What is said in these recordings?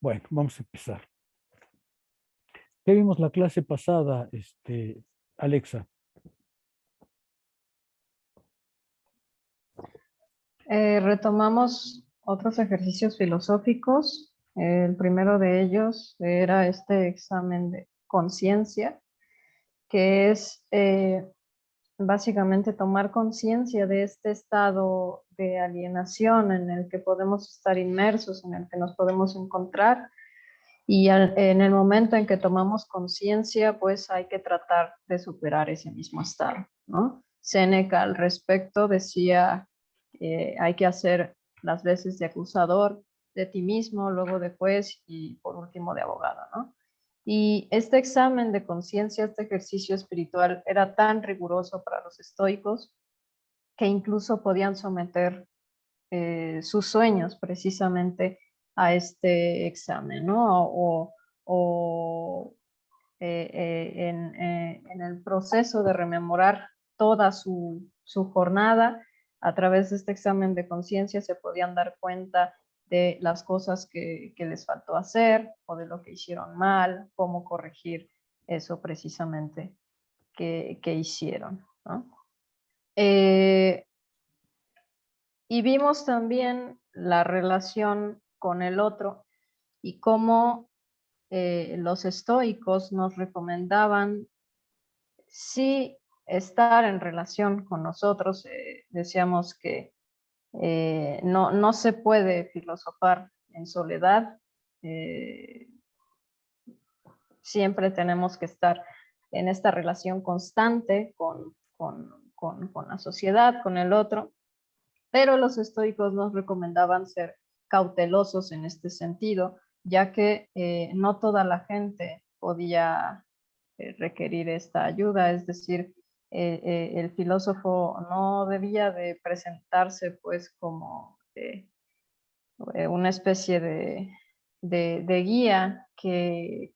Bueno, vamos a empezar. ¿Qué vimos la clase pasada, Alexa? Retomamos otros ejercicios filosóficos. El primero de ellos era este examen de conciencia, que es básicamente tomar conciencia de este estado de alienación en el que podemos estar inmersos, en el que nos podemos encontrar. Y en el momento en que tomamos conciencia, pues hay que tratar de superar ese mismo estado, ¿no? Séneca al respecto decía, hay que hacer las veces de acusador de ti mismo, luego de juez y por último de abogado, ¿no? Y este examen de conciencia, este ejercicio espiritual era tan riguroso para los estoicos que incluso podían someter sus sueños precisamente a este examen, ¿no? En el proceso de rememorar toda su jornada, a través de este examen de conciencia se podían dar cuenta de las cosas que les faltó hacer o de lo que hicieron mal, cómo corregir eso precisamente que hicieron, ¿no? Y vimos también la relación con el otro y cómo los estoicos nos recomendaban sí estar en relación con nosotros. Decíamos que no se puede filosofar en soledad. Eh, Siempre tenemos que estar en esta relación constante con la sociedad, con el otro. Pero los estoicos nos recomendaban ser cautelosos en este sentido, ya que no toda la gente podía requerir esta ayuda, es decir, el filósofo no debía de presentarse pues como una especie de guía que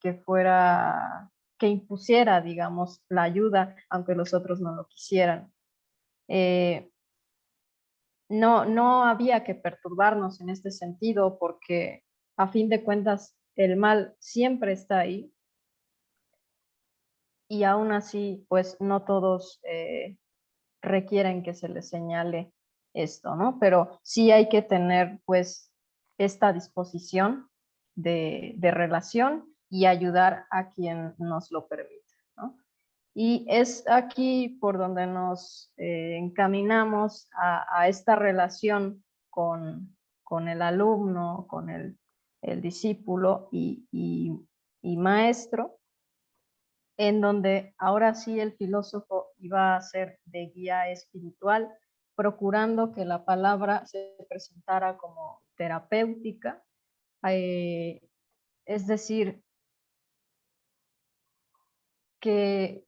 impusiera, digamos, la ayuda, aunque los otros no lo quisieran. Eh, no había que perturbarnos en este sentido porque a fin de cuentas el mal siempre está ahí y aún así pues no todos requieren que se les señale esto, ¿no? Pero sí hay que tener pues esta disposición de relación y ayudar a quien nos lo permita, ¿no? Y es aquí por donde nos encaminamos a esta relación con el alumno, con el discípulo y maestro, en donde ahora sí el filósofo iba a ser de guía espiritual, procurando que la palabra se presentara como terapéutica, es decir, que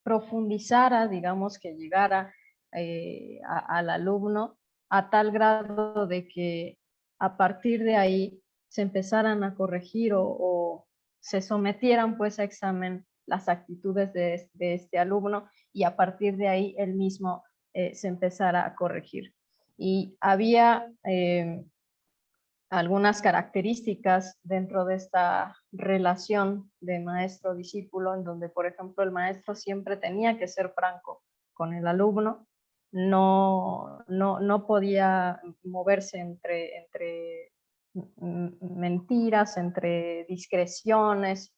profundizara, digamos, que llegara al alumno a tal grado de que a partir de ahí se empezaran a corregir o se sometieran pues a examen las actitudes de este alumno y a partir de ahí él mismo se empezara a corregir. Y había algunas características dentro de esta relación de maestro-discípulo, en donde, por ejemplo, el maestro siempre tenía que ser franco con el alumno, no podía moverse entre mentiras, entre discreciones,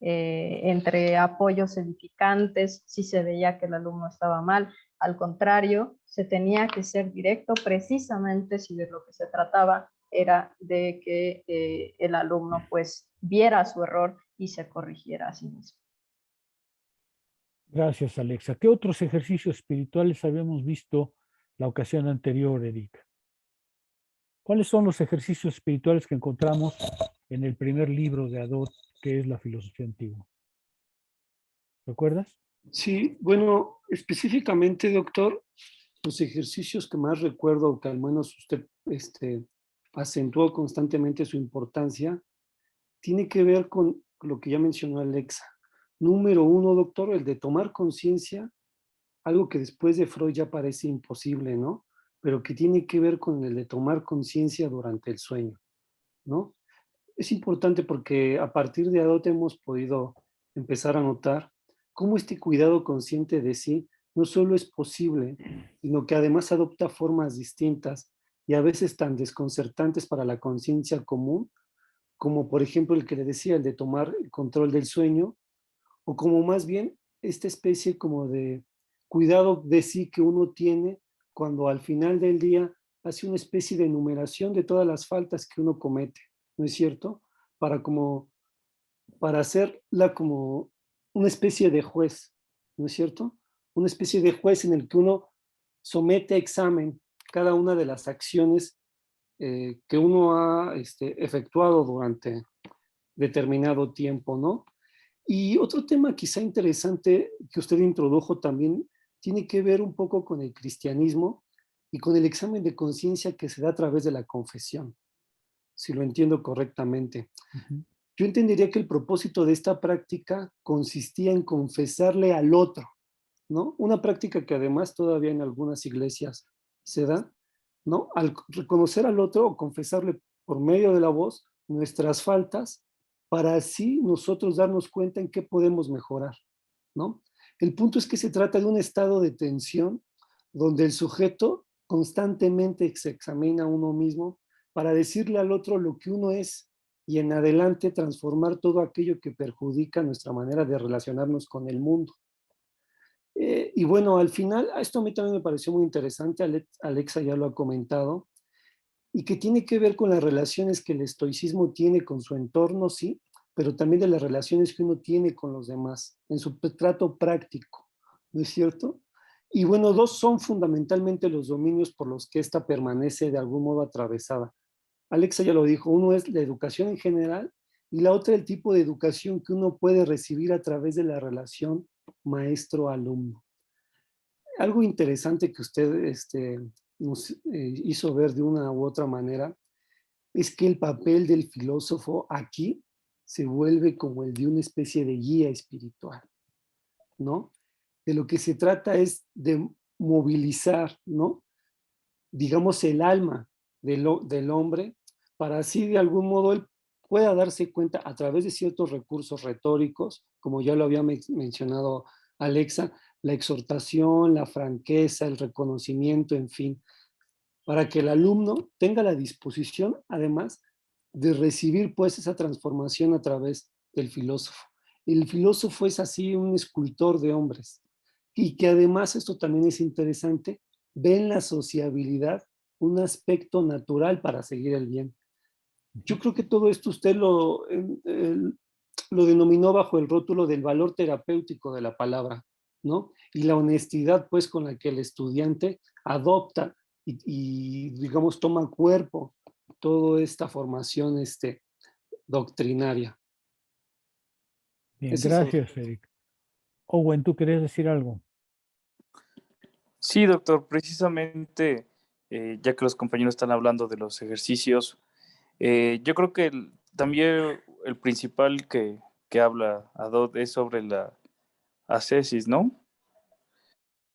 entre apoyos edificantes, si se veía que el alumno estaba mal. Al contrario, se tenía que ser directo precisamente si de lo que se trataba era de que el alumno pues viera su error y se corrigiera a sí mismo. Gracias, Alexa. ¿Qué otros ejercicios espirituales habíamos visto la ocasión anterior, Erika? ¿Cuáles son los ejercicios espirituales que encontramos en el primer libro de Adot, que es la filosofía antigua? ¿Recuerdas? Sí, bueno, específicamente, doctor, los ejercicios que más recuerdo, que al menos usted acentuó constantemente su importancia, tiene que ver con lo que ya mencionó Alexa. Número uno, doctor, el de tomar conciencia, algo que después de Freud ya parece imposible, ¿no? Pero que tiene que ver con el de tomar conciencia durante el sueño, ¿no? es importante porque a partir de Adot hemos podido empezar a notar cómo este cuidado consciente de sí no solo es posible, sino que además adopta formas distintas y a veces tan desconcertantes para la conciencia común, como por ejemplo el que le decía, el de tomar el control del sueño, o como más bien esta especie como de cuidado de sí que uno tiene cuando al final del día hace una especie de enumeración de todas las faltas que uno comete, ¿no es cierto? Para como, para hacerla como una especie de juez, ¿no es cierto? Una especie de juez en el que uno somete a examen cada una de las acciones que uno ha efectuado durante determinado tiempo, ¿no? Y otro tema quizá interesante que usted introdujo también tiene que ver un poco con el cristianismo y con el examen de conciencia que se da a través de la confesión, si lo entiendo correctamente. Ujú. Yo entendería que el propósito de esta práctica consistía en confesarle al otro, ¿no? Una práctica que además todavía en algunas iglesias se da, ¿no? Al reconocer al otro o confesarle por medio de la voz nuestras faltas, para así nosotros darnos cuenta en qué podemos mejorar, ¿no? El punto es que se trata de un estado de tensión donde el sujeto constantemente se examina a uno mismo para decirle al otro lo que uno es y en adelante transformar todo aquello que perjudica nuestra manera de relacionarnos con el mundo. Y bueno, al final, esto a mí también me pareció muy interesante, Alexa ya lo ha comentado, y que tiene que ver con las relaciones que el estoicismo tiene con su entorno, sí, pero también de las relaciones que uno tiene con los demás, en su trato práctico, ¿no es cierto? Y bueno, dos son fundamentalmente los dominios por los que ésta permanece de algún modo atravesada. Alexa ya lo dijo, uno es la educación en general y la otra el tipo de educación que uno puede recibir a través de la relación maestro-alumno. Algo interesante que usted nos hizo ver de una u otra manera es que el papel del filósofo aquí se vuelve como el de una especie de guía espiritual, ¿no? De lo que se trata es de movilizar, ¿no? Digamos, el alma del hombre para así de algún modo él pueda darse cuenta a través de ciertos recursos retóricos, como ya lo había mencionado Alexa, la exhortación, la franqueza, el reconocimiento, en fin, para que el alumno tenga la disposición, además, de recibir pues esa transformación a través del filósofo. El filósofo es así un escultor de hombres y que además, esto también es interesante, ve en la sociabilidad un aspecto natural para seguir el bien. Yo creo que todo esto usted lo denominó bajo el rótulo del valor terapéutico de la palabra, ¿no? Y la honestidad, pues, con la que el estudiante adopta y digamos, toma cuerpo toda esta formación doctrinaria. Bien, Ese es el... gracias, Eric. Owen, ¿tú querías decir algo? Sí, doctor, precisamente, ya que los compañeros están hablando de los ejercicios, yo creo que también el principal que habla Adot es sobre la ascesis, ¿no?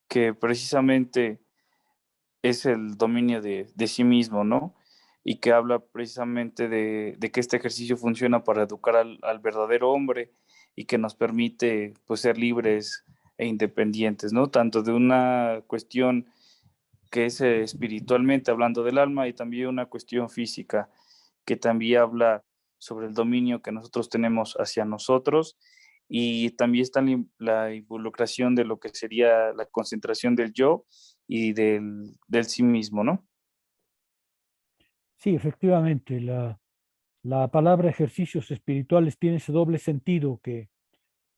Que precisamente es el dominio de sí mismo, ¿no? Y que habla precisamente de que este ejercicio funciona para educar al verdadero hombre y que nos permite pues ser libres e independientes, ¿no? Tanto de una cuestión que es espiritualmente hablando del alma y también una cuestión física que también habla sobre el dominio que nosotros tenemos hacia nosotros y también está la involucración de lo que sería la concentración del yo y del sí mismo, ¿no? Sí, efectivamente, la palabra ejercicios espirituales tiene ese doble sentido que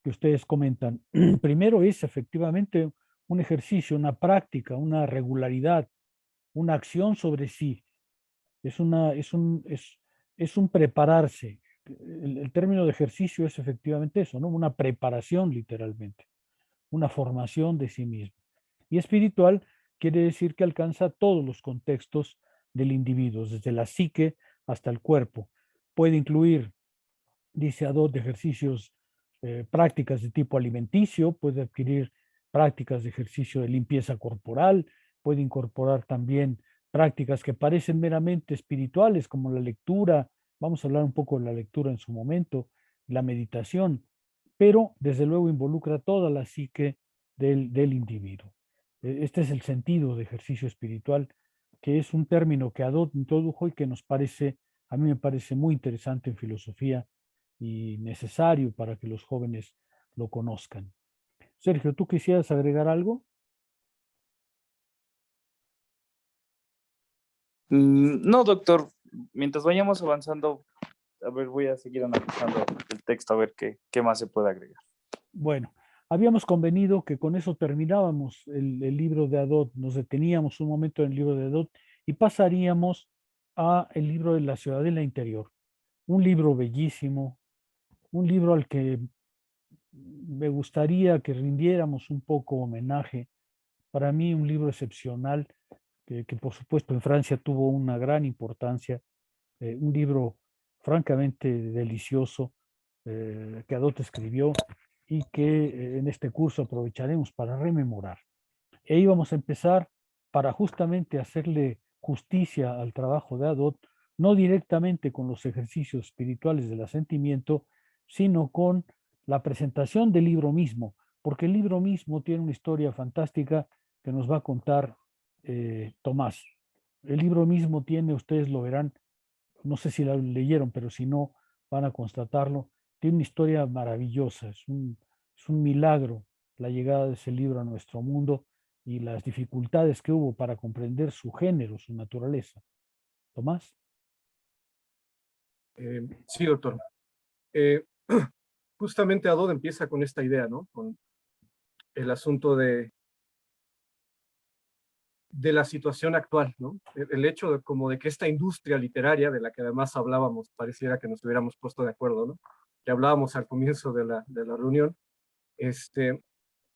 ustedes comentan. Primero es efectivamente un ejercicio, una práctica, una regularidad, una acción sobre sí. Es un prepararse. El término de ejercicio es efectivamente eso, ¿no? Una preparación literalmente, una formación de sí mismo. Y espiritual quiere decir que alcanza todos los contextos del individuo, desde la psique hasta el cuerpo. Puede incluir, dice Adot, de ejercicios, prácticas de tipo alimenticio, puede adquirir prácticas de ejercicio de limpieza corporal, puede incorporar también prácticas que parecen meramente espirituales, como la lectura, Vamos a hablar un poco de la lectura en su momento, la meditación, pero desde luego involucra toda la psique del individuo. Este es el sentido de ejercicio espiritual, que es un término que Adot introdujo y que a mí me parece muy interesante en filosofía y necesario para que los jóvenes lo conozcan. Sergio, ¿tú quisieras agregar algo? No, doctor, mientras vayamos avanzando, a ver, voy a seguir analizando el texto a ver qué más se puede agregar. Bueno, habíamos convenido que con eso terminábamos el libro de Adot, nos deteníamos un momento en el libro de Adot y pasaríamos a el libro de la Ciudadela Interior, un libro bellísimo, un libro al que me gustaría que rindiéramos un poco homenaje. Para mí un libro excepcional, que por supuesto en Francia tuvo una gran importancia, un libro francamente delicioso que Adot escribió y que en este curso aprovecharemos para rememorar. E íbamos a empezar para justamente hacerle justicia al trabajo de Adot, no directamente con los ejercicios espirituales del asentimiento, sino con la presentación del libro mismo, porque el libro mismo tiene una historia fantástica que nos va a contar Tomás. El libro mismo tiene, ustedes lo verán, no sé si la leyeron, pero si no, van a constatarlo, tiene una historia maravillosa, es un milagro la llegada de ese libro a nuestro mundo y las dificultades que hubo para comprender su género, su naturaleza. Tomás. Sí, doctor. Eh, Justamente Adod empieza con esta idea, ¿no? Con el asunto de la situación actual, ¿no? El hecho de, como de que esta industria literaria, de la que además hablábamos, pareciera que nos hubiéramos puesto de acuerdo, ¿no? Que hablábamos al comienzo de la reunión,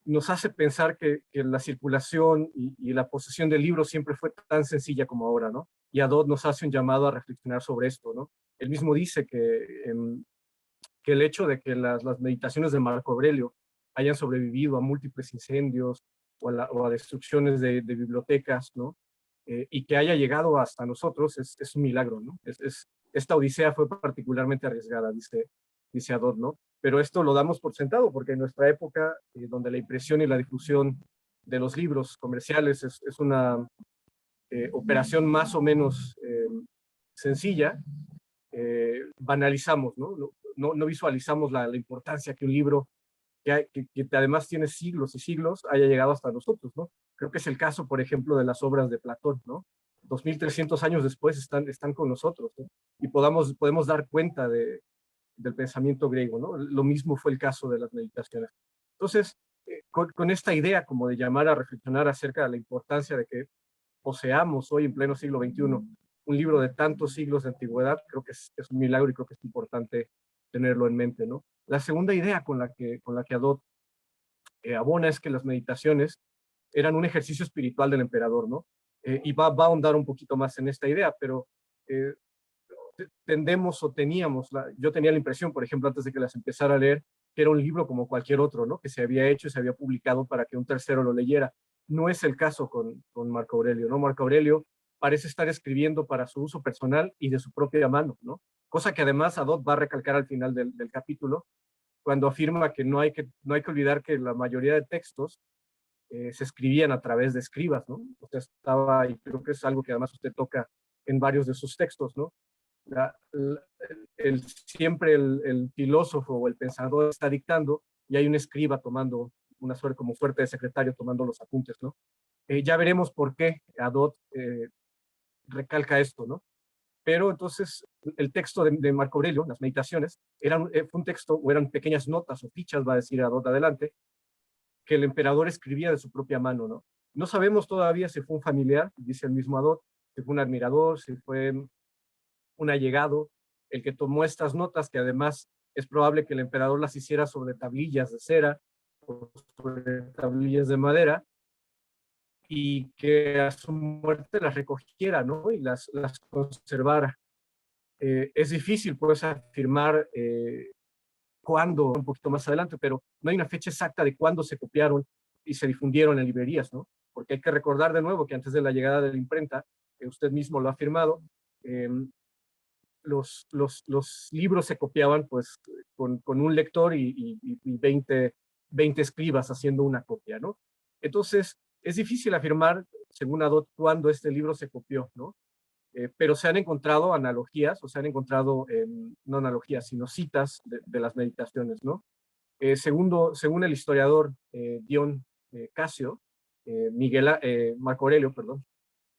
nos hace pensar que la circulación y la posesión del libro siempre fue tan sencilla como ahora, ¿no? Y Adod nos hace un llamado a reflexionar sobre esto, ¿no? Él mismo dice que el hecho de que las meditaciones de Marco Aurelio hayan sobrevivido a múltiples incendios o a destrucciones de bibliotecas, ¿no? Y que haya llegado hasta nosotros es un milagro, ¿no? Esta odisea fue particularmente arriesgada, dice Adot, ¿no? Pero esto lo damos por sentado, porque en nuestra época, donde la impresión y la difusión de los libros comerciales es una operación más o menos sencilla, banalizamos, ¿no? No visualizamos la importancia que un libro que además tiene siglos y siglos haya llegado hasta nosotros, ¿no? Creo que es el caso, por ejemplo, de las obras de Platón, ¿no? 2300 años después están con nosotros, ¿no? Y podemos dar cuenta del pensamiento griego, ¿no? Lo mismo fue el caso de las meditaciones. Entonces, con esta idea como de llamar a reflexionar acerca de la importancia de que poseamos hoy en pleno siglo XXI un libro de tantos siglos de antigüedad, creo que es un milagro y creo que es importante tenerlo en mente, ¿no? La segunda idea con la que Adot abona es que las meditaciones eran un ejercicio espiritual del emperador, ¿no? Y va a ahondar un poquito más en esta idea, pero eh, tendemos o teníamos, yo tenía la impresión, por ejemplo, antes de que las empezara a leer, que era un libro como cualquier otro, ¿no? Que se había hecho y se había publicado para que un tercero lo leyera. No es el caso con Marco Aurelio, ¿no? Marco Aurelio parece estar escribiendo para su uso personal y de su propia mano, ¿no? Cosa que además Adot va a recalcar al final del capítulo, cuando afirma que no hay que olvidar que la mayoría de textos se escribían a través de escribas, ¿no? Usted estaba, y creo que es algo que además usted toca en varios de sus textos, ¿no? Siempre el filósofo o el pensador está dictando y hay un escriba tomando una suerte como suerte de secretario tomando los apuntes, ¿no? Ya veremos por qué Adot recalca esto, ¿no? Pero entonces el texto de Marco Aurelio, las meditaciones, fue un texto o eran pequeñas notas o fichas, va a decir Adot adelante, que el emperador escribía de su propia mano, ¿no? No sabemos todavía si fue un familiar, dice el mismo Adot, si fue un admirador, si fue un allegado, el que tomó estas notas, que además es probable que el emperador las hiciera sobre tablillas de cera o sobre tablillas de madera, y que a su muerte las recogiera, ¿no? Y las conservara. Es difícil, pues, afirmar cuándo, un poquito más adelante, pero no hay una fecha exacta de cuándo se copiaron y se difundieron en librerías, ¿no? Porque hay que recordar de nuevo que antes de la llegada de la imprenta, usted mismo lo ha afirmado, los libros se copiaban pues con un lector y 20 escribas haciendo una copia, ¿no? Entonces, es difícil afirmar, según Adot, cuándo este libro se copió, ¿no? Pero se han encontrado analogías, o se han encontrado, no analogías, sino citas de las meditaciones, ¿no? Según el historiador Dion Casio, Marco Aurelio, perdón,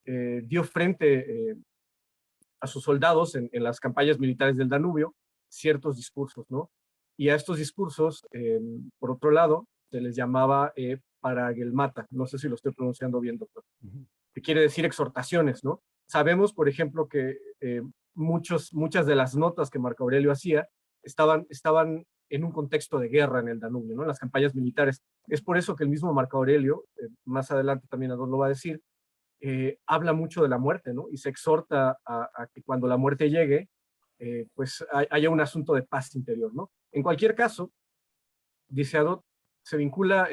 dio frente a sus soldados en las campañas militares del Danubio ciertos discursos, ¿no? Y a estos discursos, por otro lado, se les llamaba paragelmata, no sé si lo estoy pronunciando bien, doctor, que quiere decir exhortaciones, ¿no? Sabemos, por ejemplo, que muchas de las notas que Marco Aurelio hacía estaban en un contexto de guerra en el Danubio, ¿no? En las campañas militares. Es por eso que el mismo Marco Aurelio, más adelante también Adón lo va a decir, habla mucho de la muerte, ¿no? Y se exhorta a que cuando la muerte llegue, pues haya un asunto de paz interior, ¿no? En cualquier caso, dice Adot, se vincula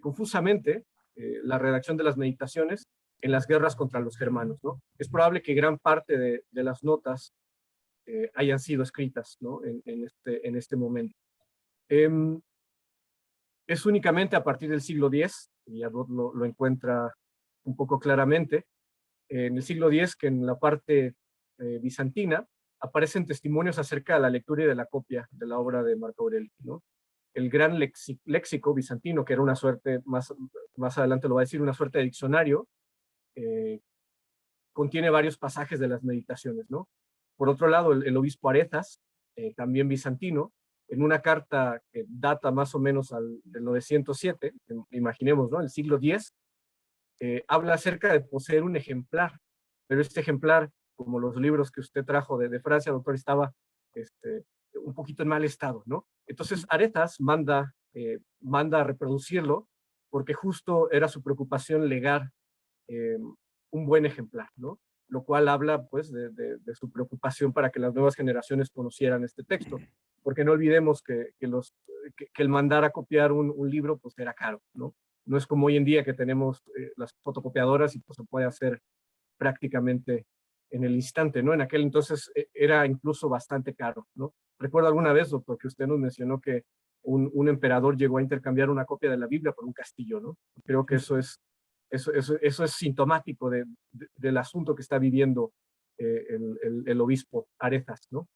confusamente la redacción de las meditaciones en las guerras contra los germanos, ¿no? Es probable que gran parte de las notas hayan sido escritas, ¿no? En este momento. Es únicamente a partir del siglo X, y Adot lo encuentra un poco claramente, en el siglo X, que en la parte bizantina aparecen testimonios acerca de la lectura y de la copia de la obra de Marco Aurelio, ¿no? El gran léxico bizantino, que era una suerte, más adelante lo va a decir, una suerte de diccionario, contiene varios pasajes de las meditaciones, ¿no? Por otro lado, el obispo Aretas, también bizantino, en una carta que data más o menos del 907, imaginemos, ¿no? El siglo X, habla acerca de poseer un ejemplar, pero este ejemplar, como los libros que usted trajo de Francia, doctor, estaba un poquito en mal estado, ¿no? Entonces Aretas manda a reproducirlo porque justo era su preocupación legar un buen ejemplar, ¿no? Lo cual habla pues de su preocupación para que las nuevas generaciones conocieran este texto, porque no olvidemos que el mandar a copiar un libro pues era caro, ¿no? No es como hoy en día que tenemos las fotocopiadoras y pues se puede hacer prácticamente en el instante, ¿no? En aquel entonces era incluso bastante caro, ¿no? Recuerdo alguna vez, doctor, que usted nos mencionó que un emperador llegó a intercambiar una copia de la Biblia por un castillo, ¿no? Creo que eso es sintomático del asunto que está viviendo el obispo Aretas, ¿no?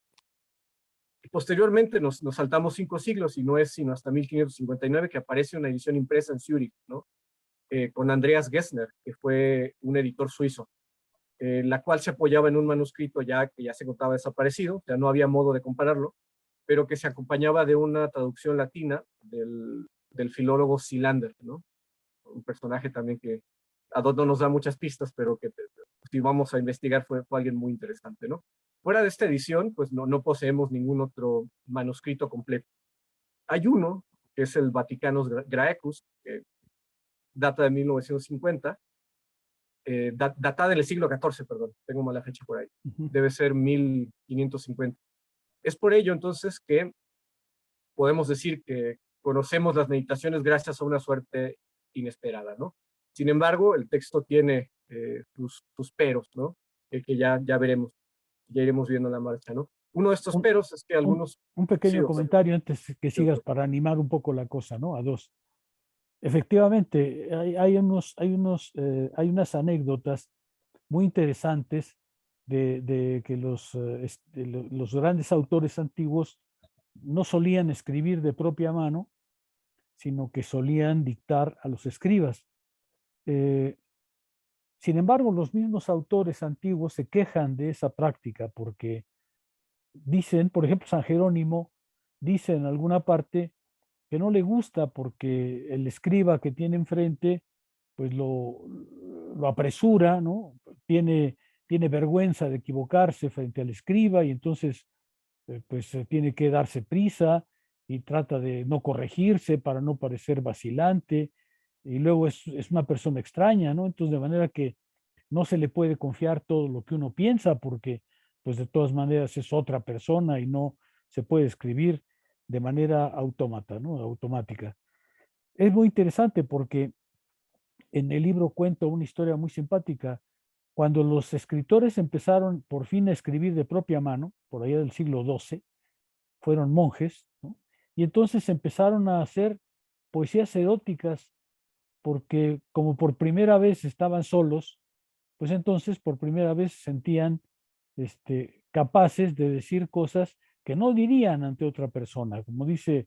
Y posteriormente nos saltamos 5 siglos y no es sino hasta 1559 que aparece una edición impresa en Zúrich, ¿no? Con Andreas Gessner, que fue un editor suizo, la cual se apoyaba en un manuscrito que ya se encontraba desaparecido, o sea, no había modo de compararlo, pero que se acompañaba de una traducción latina del filólogo Silander, ¿no? Un personaje también que Adot no nos da muchas pistas, pero que si vamos a investigar fue alguien muy interesante, ¿no? Fuera de esta edición, pues no poseemos ningún otro manuscrito completo. Hay uno, que es el Vaticanus Graecus, que data de 1950, data del siglo XIV, perdón, tengo mala fecha por ahí, debe ser 1550. Es por ello entonces que podemos decir que conocemos las meditaciones gracias a una suerte inesperada, ¿no? Sin embargo, el texto tiene sus peros, ¿no? Que ya veremos, ya iremos viendo la marcha, ¿no? Uno de estos peros es que algunos... Un pequeño sí, comentario antes que sigas para animar un poco la cosa, ¿no? A dos. Efectivamente, hay unas anécdotas muy interesantes de que los grandes autores antiguos no solían escribir de propia mano, sino que solían dictar a los escribas. Sin embargo, los mismos autores antiguos se quejan de esa práctica porque dicen, por ejemplo, San Jerónimo dice en alguna parte que no le gusta porque el escriba que tiene enfrente pues lo apresura, ¿no? Tiene vergüenza de equivocarse frente al escriba y entonces pues tiene que darse prisa y trata de no corregirse para no parecer vacilante y luego es una persona extraña, ¿no? Entonces de manera que no se le puede confiar todo lo que uno piensa porque pues de todas maneras es otra persona y no se puede escribir de manera autómata, ¿no? Automática. Es muy interesante porque en el libro cuento una historia muy simpática. Cuando los escritores empezaron por fin a escribir de propia mano, por allá del siglo XII, fueron monjes, ¿no? Y entonces empezaron a hacer poesías eróticas porque como por primera vez estaban solos, pues entonces por primera vez se sentían capaces de decir cosas que no dirían ante otra persona. Como dice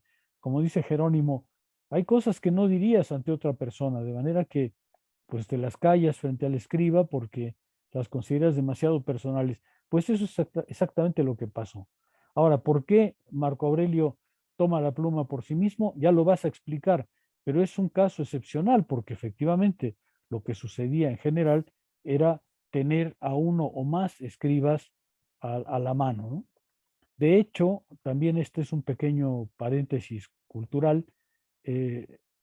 Jerónimo, hay cosas que no dirías ante otra persona, de manera que pues te las callas frente al escriba porque las consideras demasiado personales. Pues eso es exactamente lo que pasó. Ahora, ¿por qué Marco Aurelio toma la pluma por sí mismo? Ya lo vas a explicar, pero es un caso excepcional porque efectivamente lo que sucedía en general era tener a uno o más escribas a la mano, ¿no? De hecho, también este es un pequeño paréntesis cultural.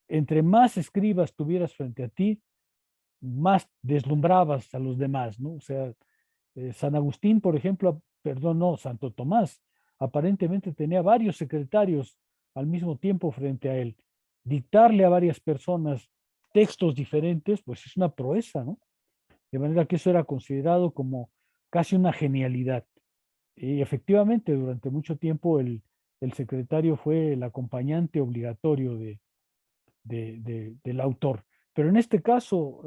Entre más escribas tuvieras frente a ti, más deslumbrabas a los demás, ¿no? O sea, San Agustín, por ejemplo, perdón, no, Santo Tomás, aparentemente tenía varios secretarios al mismo tiempo frente a él. Dictarle a varias personas textos diferentes, pues es una proeza, ¿no? De manera que eso era considerado como casi una genialidad. Y efectivamente, durante mucho tiempo el secretario fue el acompañante obligatorio del autor. Pero en este caso,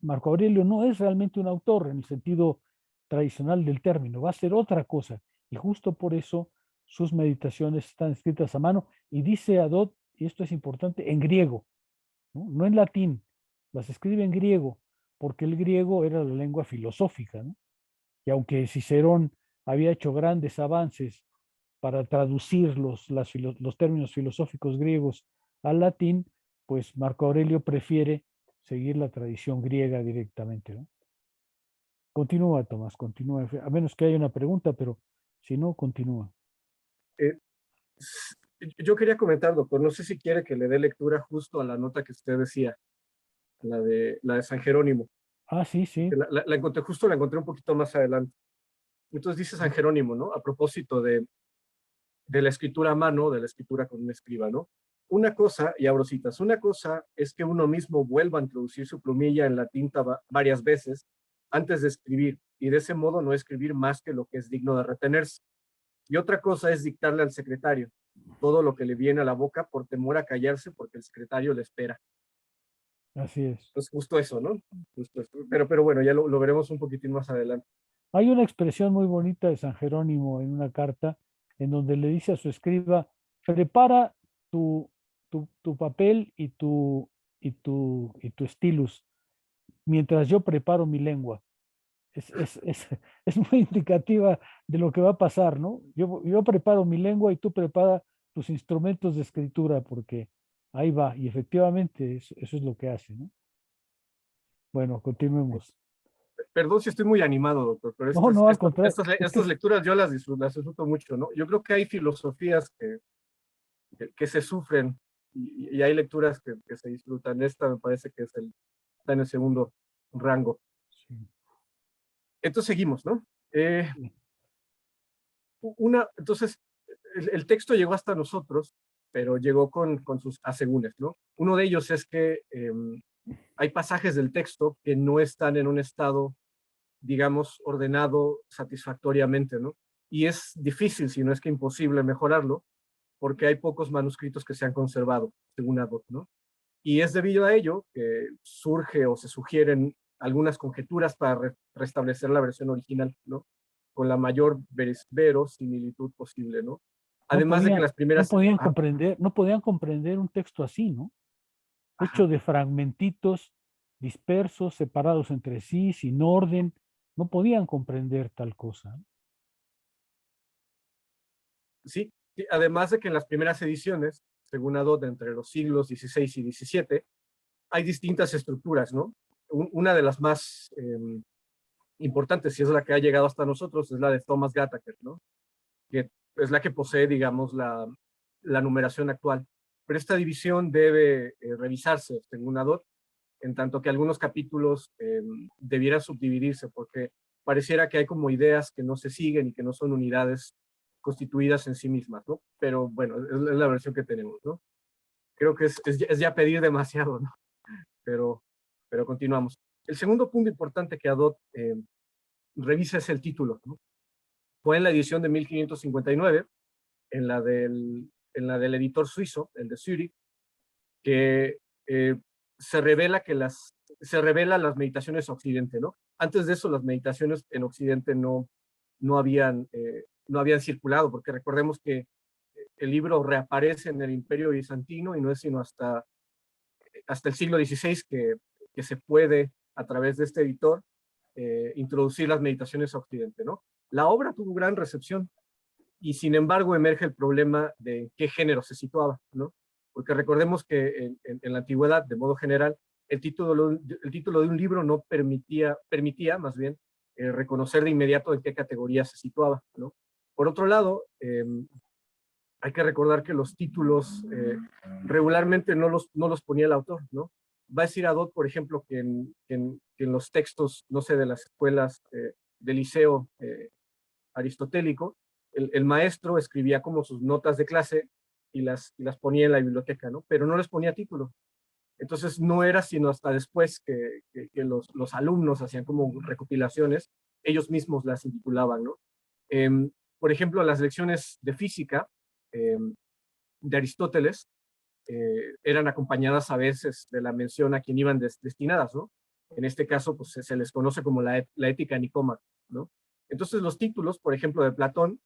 Marco Aurelio no es realmente un autor en el sentido tradicional del término, va a ser otra cosa. Y justo por eso sus meditaciones están escritas a mano y dice Adot, y esto es importante, en griego, no en latín, las escribe en griego, porque el griego era la lengua filosófica, ¿no? Y aunque Cicerón había hecho grandes avances para traducir los términos filosóficos griegos al latín, pues Marco Aurelio prefiere seguir la tradición griega directamente, ¿no? Continúa, Tomás, continúa, a menos que haya una pregunta, pero si no, continúa. Eh, yo quería comentar, doctor, no sé si quiere que le dé lectura justo a la nota que usted decía, la de San Jerónimo. Ah, sí, sí. La encontré, justo la encontré un poquito más adelante. Entonces dice San Jerónimo, ¿no? A propósito de la escritura a mano, de la escritura con un escriba, ¿no? Una cosa, y abro citas, una cosa es que uno mismo vuelva a introducir su plumilla en la tinta varias veces antes de escribir, y de ese modo no escribir más que lo que es digno de retenerse. Y otra cosa es dictarle al secretario todo lo que le viene a la boca por temor a callarse porque el secretario le espera. Así es. Pues justo eso, ¿no? Justo eso. Pero bueno, ya lo veremos un poquitín más adelante. Hay una expresión muy bonita de San Jerónimo en una carta en donde le dice a su escriba, prepara tu papel y tu stylus, mientras yo preparo mi lengua. Es muy indicativa de lo que va a pasar, ¿no? Yo preparo mi lengua y tú prepara tus instrumentos de escritura, porque ahí va, y efectivamente eso es lo que hace, ¿no? Bueno, continuemos. Perdón si estoy muy animado, doctor, pero No, no, al contrario. estas lecturas yo las disfruto mucho, ¿no? Yo creo que hay filosofías que se sufren y hay lecturas que se disfrutan. Esta me parece que está en el segundo rango. Sí. Entonces seguimos, ¿no? Entonces, el texto llegó hasta nosotros, pero llegó con sus asegúnes, ¿no? Uno de ellos es que hay pasajes del texto que no están en un estado, digamos, ordenado satisfactoriamente, ¿no? Y es difícil, si no es que imposible, mejorarlo, porque hay pocos manuscritos que se han conservado, según Abbott, ¿no? Y es debido a ello que surge o se sugieren algunas conjeturas para restablecer la versión original, ¿no? Con la mayor verosimilitud posible, ¿no? Además de que las primeras... No podían comprender un texto así, ¿no? Hecho de fragmentitos dispersos, separados entre sí, sin orden, no podían comprender tal cosa. Sí, además de que en las primeras ediciones, según Abbott, entre los siglos XVI y XVII, hay distintas estructuras, ¿no? Una de las más importantes, y es la que ha llegado hasta nosotros, es la de Thomas Gattaker, ¿no? Que es la que posee, digamos, la numeración actual. Pero esta división debe revisarse, según Abbott, en tanto que algunos capítulos debieran subdividirse, porque pareciera que hay como ideas que no se siguen y que no son unidades constituidas en sí mismas, ¿no? Pero bueno, es la versión que tenemos, ¿no? Creo que es ya pedir demasiado, ¿no? Pero continuamos. El segundo punto importante que Abbott revisa es el título, ¿no? fue en la edición de 1559, en la del editor suizo, el de Zurich, que se revela las meditaciones a Occidente, ¿no? Antes de eso, las meditaciones en Occidente no habían circulado, porque recordemos que el libro reaparece en el Imperio Bizantino y no es sino hasta el siglo XVI que se puede, a través de este editor, introducir las meditaciones a Occidente, ¿no? La obra tuvo gran recepción y sin embargo emerge el problema de qué género se situaba, ¿no? Porque recordemos que en la antigüedad, de modo general, el título de un libro no permitía más bien, reconocer de inmediato en qué categoría se situaba, ¿no? Por otro lado, hay que recordar que los títulos regularmente no los ponía el autor, ¿no? Va a decir Adot, por ejemplo, que en los textos, no sé, de las escuelas del liceo aristotélico, el maestro escribía como sus notas de clase y las ponía en la biblioteca, ¿no? Pero no les ponía título. Entonces no era sino hasta después que los alumnos hacían como recopilaciones, ellos mismos las intitulaban, ¿no? Por ejemplo, las lecciones de física de Aristóteles eran acompañadas a veces de la mención a quien iban destinadas, ¿no? En este caso, pues se les conoce como la ética nicómaca, ¿no? Entonces los títulos, por ejemplo, de Platón,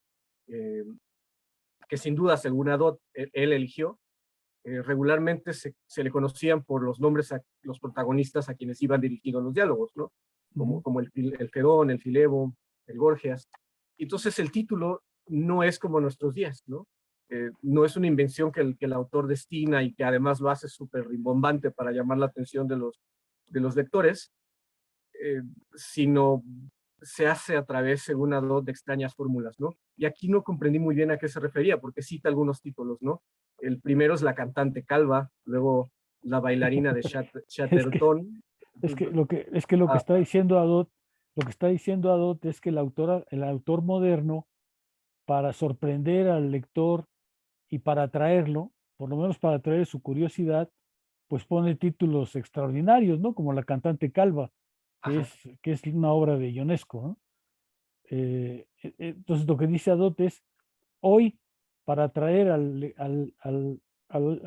que sin duda, según Adot, él eligió, regularmente se le conocían por los nombres a los protagonistas a quienes iban dirigidos los diálogos, ¿no? Como el Fedón, el Filebo, el Gorgias. Entonces el título no es como nuestros días, ¿no? No es una invención que el autor destina y que además lo hace súper rimbombante para llamar la atención de los lectores, sino se hace a través, según Adot, de extrañas fórmulas, ¿no? Y aquí no comprendí muy bien a qué se refería, porque cita algunos títulos, ¿no? El primero es La cantante calva, luego La bailarina de Chatterton. Es que lo que está diciendo Adot, es que el autor moderno, para sorprender al lector y para atraerlo, por lo menos para atraer su curiosidad, pues pone títulos extraordinarios, ¿no? Como La cantante calva, que es una obra de Ionesco, ¿no? Entonces lo que dice Adot es, hoy, para atraer al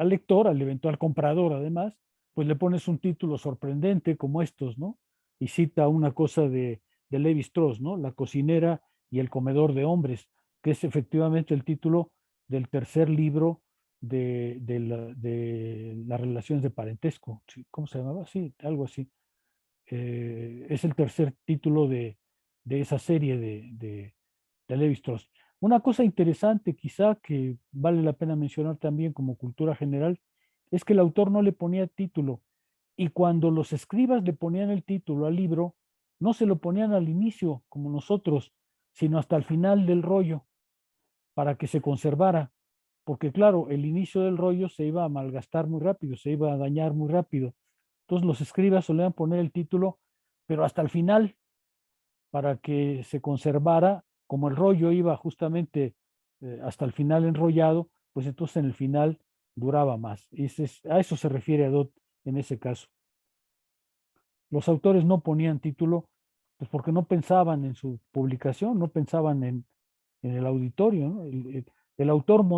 lector, al eventual comprador además, pues le pones un título sorprendente como estos, ¿no? Y cita una cosa de Levi Strauss, ¿no? La cocinera y el comedor de hombres, que es efectivamente el título del tercer libro de las relaciones de parentesco. ¿Cómo se llamaba? Sí, algo así. Es el tercer título de esa serie de Levi Strauss. Una cosa interesante quizá que vale la pena mencionar también como cultura general es que el autor no le ponía título y cuando los escribas le ponían el título al libro, no se lo ponían al inicio como nosotros, sino hasta el final del rollo para que se conservara, porque claro, el inicio del rollo se iba a malgastar muy rápido, se iba a dañar muy rápido. Entonces los escribas solían poner el título, pero hasta el final, para que se conservara, como el rollo iba justamente hasta el final enrollado, pues entonces en el final duraba más. A eso se refiere Adot en ese caso. Los autores no ponían título, pues porque no pensaban en su publicación, no pensaban en el auditorio, ¿no?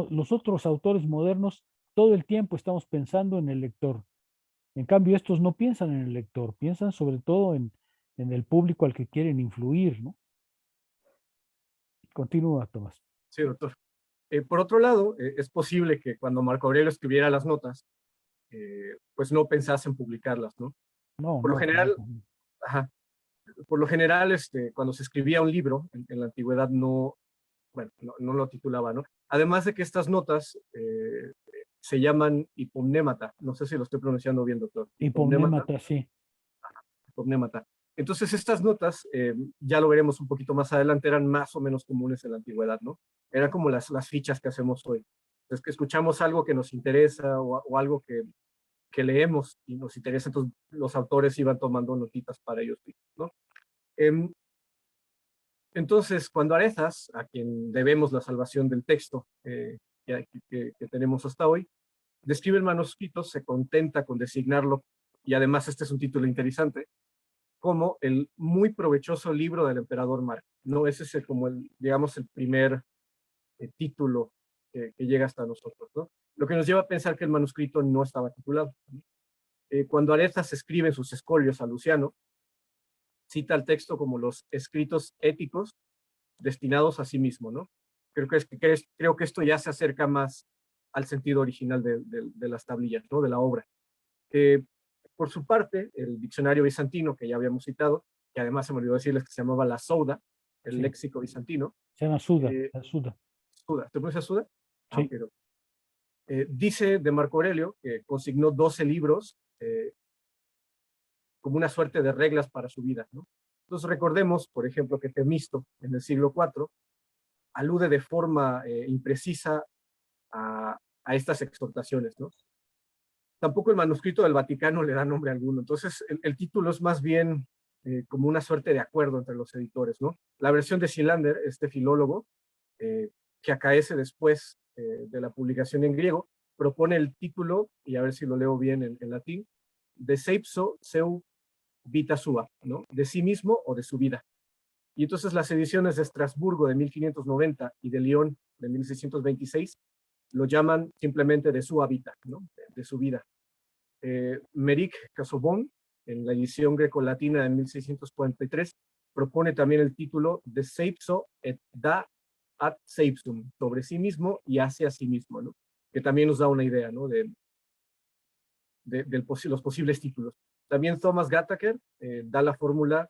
Los otros autores modernos todo el tiempo estamos pensando en el lector. En cambio, estos no piensan en el lector, piensan sobre todo en el público al que quieren influir, ¿no? Continúa, Tomás. Sí, doctor. Por otro lado, es posible que cuando Marco Aurelio escribiera las notas, pues no pensase en publicarlas, ¿no? No, Por lo no, general, no. por lo general, cuando se escribía un libro en la antigüedad no lo titulaba, ¿no? Además de que estas notas se llaman hipomnémata. No sé si lo estoy pronunciando bien, doctor. Hipomnémata, sí. Hipomnémata. Entonces, estas notas, ya lo veremos un poquito más adelante, eran más o menos comunes en la antigüedad, ¿no? Eran como las fichas que hacemos hoy. Es que escuchamos algo que nos interesa o algo que leemos y nos interesa, entonces los autores iban tomando notitas para ellos mismos, ¿no? Entonces, cuando Arezas, a quien debemos la salvación del texto que tenemos hasta hoy, describe el manuscrito, se contenta con designarlo, y además este es un título interesante, como el muy provechoso libro del emperador Marco, ¿no? Ese es como digamos, el primer título que llega hasta nosotros, ¿no? Lo que nos lleva a pensar que el manuscrito no estaba titulado. Cuando Aretas escribe en sus escolios a Luciano, cita el texto como los escritos éticos destinados a sí mismo, ¿no? Creo que esto ya se acerca más al sentido original de las tablillas, ¿no? De la obra. Por su parte, el diccionario bizantino, que ya habíamos citado, que además se me olvidó decirles que se llamaba la Souda, el Sí. léxico bizantino. Se llama Suda, Eh, la Suda. Suda, ¿te pronuncias Suda? Sí. Ok, dice de Marco Aurelio que consignó 12 libros como una suerte de reglas para su vida, ¿no? Entonces recordemos, por ejemplo, que Temisto, en el siglo IV, alude de forma imprecisa a estas exhortaciones, ¿no? Tampoco el manuscrito del Vaticano le da nombre alguno, entonces el título es más bien como una suerte de acuerdo entre los editores, ¿no? La versión de Silander, este filólogo, que acaece después de la publicación en griego, propone el título, y a ver si lo leo bien en latín, de seipso seu vita sua, ¿no? De sí mismo o de su vida. Y entonces las ediciones de Estrasburgo de 1590 y de León de 1626 lo llaman simplemente de su vita, ¿no? De su vida. Meric Casaubon, en la edición grecolatina de 1643, propone también el título de seipso et da ad seipsum, sobre sí mismo y hacia sí mismo, ¿no? Que también nos da una idea, ¿no? Los posibles títulos. También Thomas Gattaker da la fórmula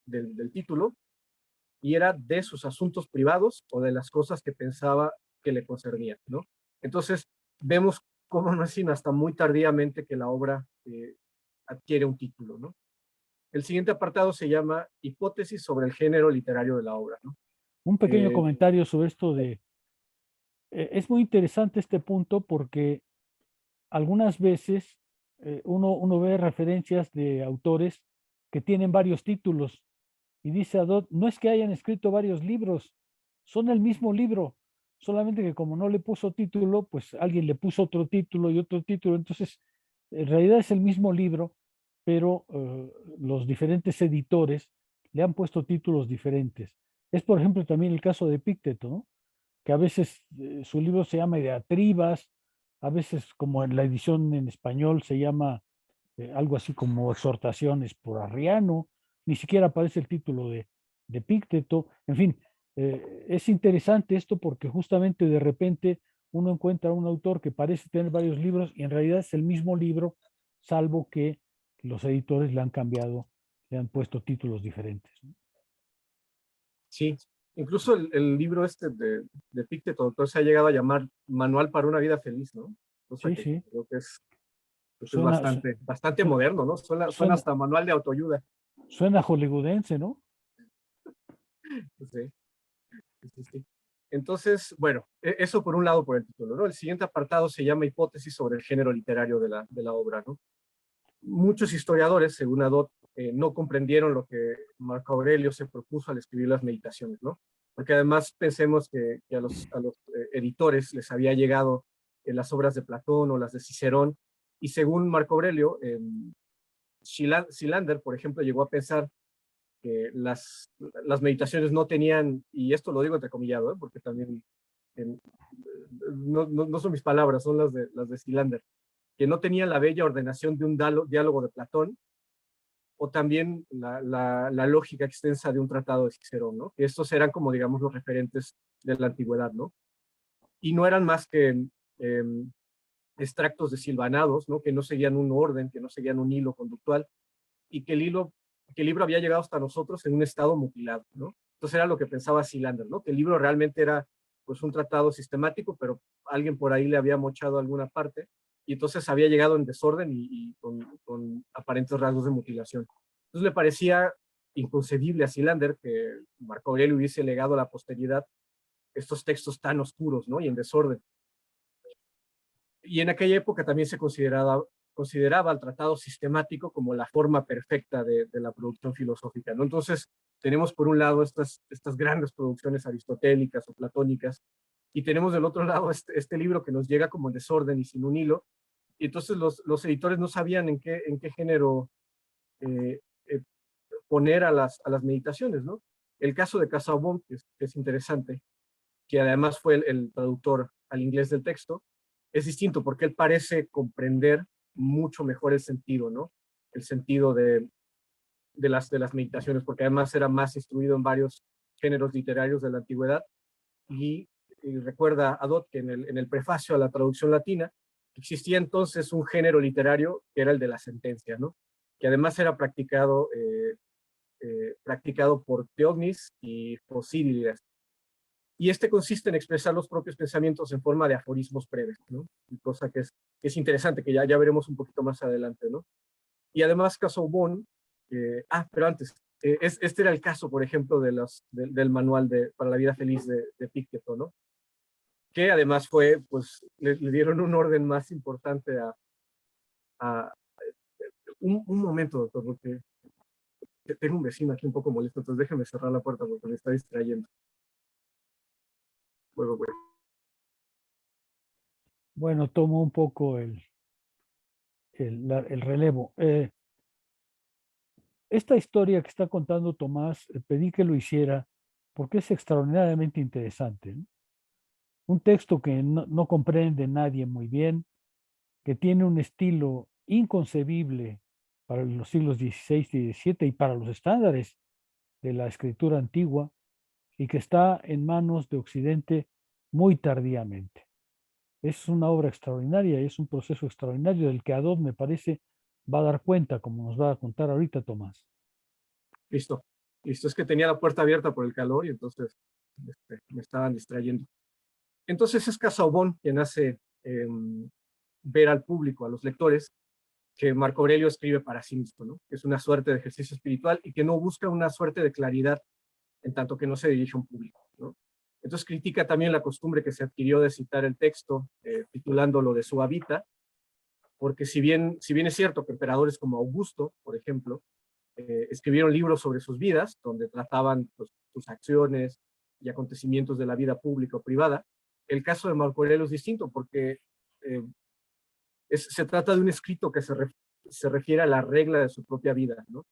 del título, y era de sus asuntos privados o de las cosas que pensaba que le concernían, ¿no? Entonces, vemos cómo no es sino hasta muy tardíamente que la obra adquiere un título, ¿no? El siguiente apartado se llama Hipótesis sobre el género literario de la obra, ¿no? Un pequeño comentario sobre esto de... es muy interesante este punto porque algunas veces uno ve referencias de autores que tienen varios títulos y dice Adot, no es que hayan escrito varios libros, son el mismo libro, solamente que como no le puso título, pues alguien le puso otro título y otro título, entonces en realidad es el mismo libro, pero los diferentes editores le han puesto títulos diferentes. Es por ejemplo también el caso de Epicteto, ¿no? Que a veces su libro se llama Diatribas, a veces como en la edición en español se llama algo así como Exhortaciones por Arriano, ni siquiera aparece el título de Epicteto, en fin, es interesante esto porque justamente de repente uno encuentra un autor que parece tener varios libros y en realidad es el mismo libro, salvo que los editores le han cambiado, le han puesto títulos diferentes, ¿no? Sí, incluso el libro este de Epicteto, doctor, se ha llegado a llamar Manual para una vida feliz, ¿no? Cosa Sí, que sí. creo que es Suena, bastante moderno, ¿no? Suena hasta manual de autoayuda. Suena hollywoodense, ¿no? Sí, sí. Entonces, bueno, eso por un lado por el título, ¿no? El siguiente apartado se llama Hipótesis sobre el género literario de la obra, ¿no? Muchos historiadores, según Adot, no comprendieron lo que Marco Aurelio se propuso al escribir las meditaciones, ¿no? Porque además pensemos que a los editores les había llegado las obras de Platón o las de Cicerón, y según Marco Aurelio, Silander, por ejemplo, llegó a pensar que las meditaciones no tenían, y esto lo digo entrecomillado, porque también no son mis palabras, son las de Silander, que no tenían la bella ordenación de un diálogo de Platón, o también la lógica extensa de un tratado de Cicerón, ¿no? Que estos eran como, digamos, los referentes de la antigüedad, ¿no? Y no eran más que extractos de silvanados, ¿no? Que no seguían un orden, que no seguían un hilo conductual, y que el libro había llegado hasta nosotros en un estado mutilado, ¿no? Entonces era lo que pensaba Silander, ¿no? Que el libro realmente era pues un tratado sistemático, pero alguien por ahí le había mochado alguna parte, y entonces había llegado en desorden y con aparentes rasgos de mutilación. Entonces le parecía inconcebible a Silander que Marco Aurelio hubiese legado a la posteridad estos textos tan oscuros, ¿no? Y en desorden. Y en aquella época también se consideraba el tratado sistemático como la forma perfecta de la producción filosófica, ¿no? Entonces, tenemos por un lado estas grandes producciones aristotélicas o platónicas, y tenemos del otro lado este libro que nos llega como en desorden y sin un hilo, y entonces los editores no sabían en qué género poner a las meditaciones, ¿no? El caso de Casaubon, que es interesante, que además fue el traductor al inglés del texto, es distinto porque él parece comprender mucho mejor el sentido, ¿no? El sentido de las meditaciones, porque además era más instruido en varios géneros literarios de la antigüedad, y recuerda Adot que en el prefacio a la traducción latina existía entonces un género literario que era el de la sentencia, ¿no? Que además era practicado por Teognis y Fosílides. Y este consiste en expresar los propios pensamientos en forma de aforismos breves, ¿no? Cosa que es interesante, que ya veremos un poquito más adelante, ¿no? Y además Casaubon, pero antes, este era el caso, por ejemplo, del manual para la vida feliz de Picteto, ¿no? Que además fue, pues, le dieron un orden más importante a un momento, doctor, porque tengo un vecino aquí un poco molesto, entonces déjeme cerrar la puerta porque me está distrayendo. Bueno. Bueno, tomo un poco el relevo. Esta historia que está contando Tomás, pedí que lo hiciera porque es extraordinariamente interesante, ¿no? Un texto que no comprende nadie muy bien, que tiene un estilo inconcebible para los siglos XVI y XVII y para los estándares de la escritura antigua, y que está en manos de Occidente muy tardíamente. Es una obra extraordinaria y es un proceso extraordinario del que Adot, me parece, va a dar cuenta, como nos va a contar ahorita Tomás. Listo. Es que tenía la puerta abierta por el calor y entonces me estaban distrayendo. Entonces es Casaubon quien hace ver al público, a los lectores, que Marco Aurelio escribe para sí mismo, ¿no? Es una suerte de ejercicio espiritual y que no busca una suerte de claridad en tanto que no se dirige a un público, ¿no? Entonces critica también la costumbre que se adquirió de citar el texto, titulándolo de su habita, porque si bien es cierto que emperadores como Augusto, por ejemplo, escribieron libros sobre sus vidas, donde trataban pues, sus acciones y acontecimientos de la vida pública o privada, el caso de Marco Aurelio es distinto, porque se trata de un escrito que se refiere a la regla de su propia vida, ¿no?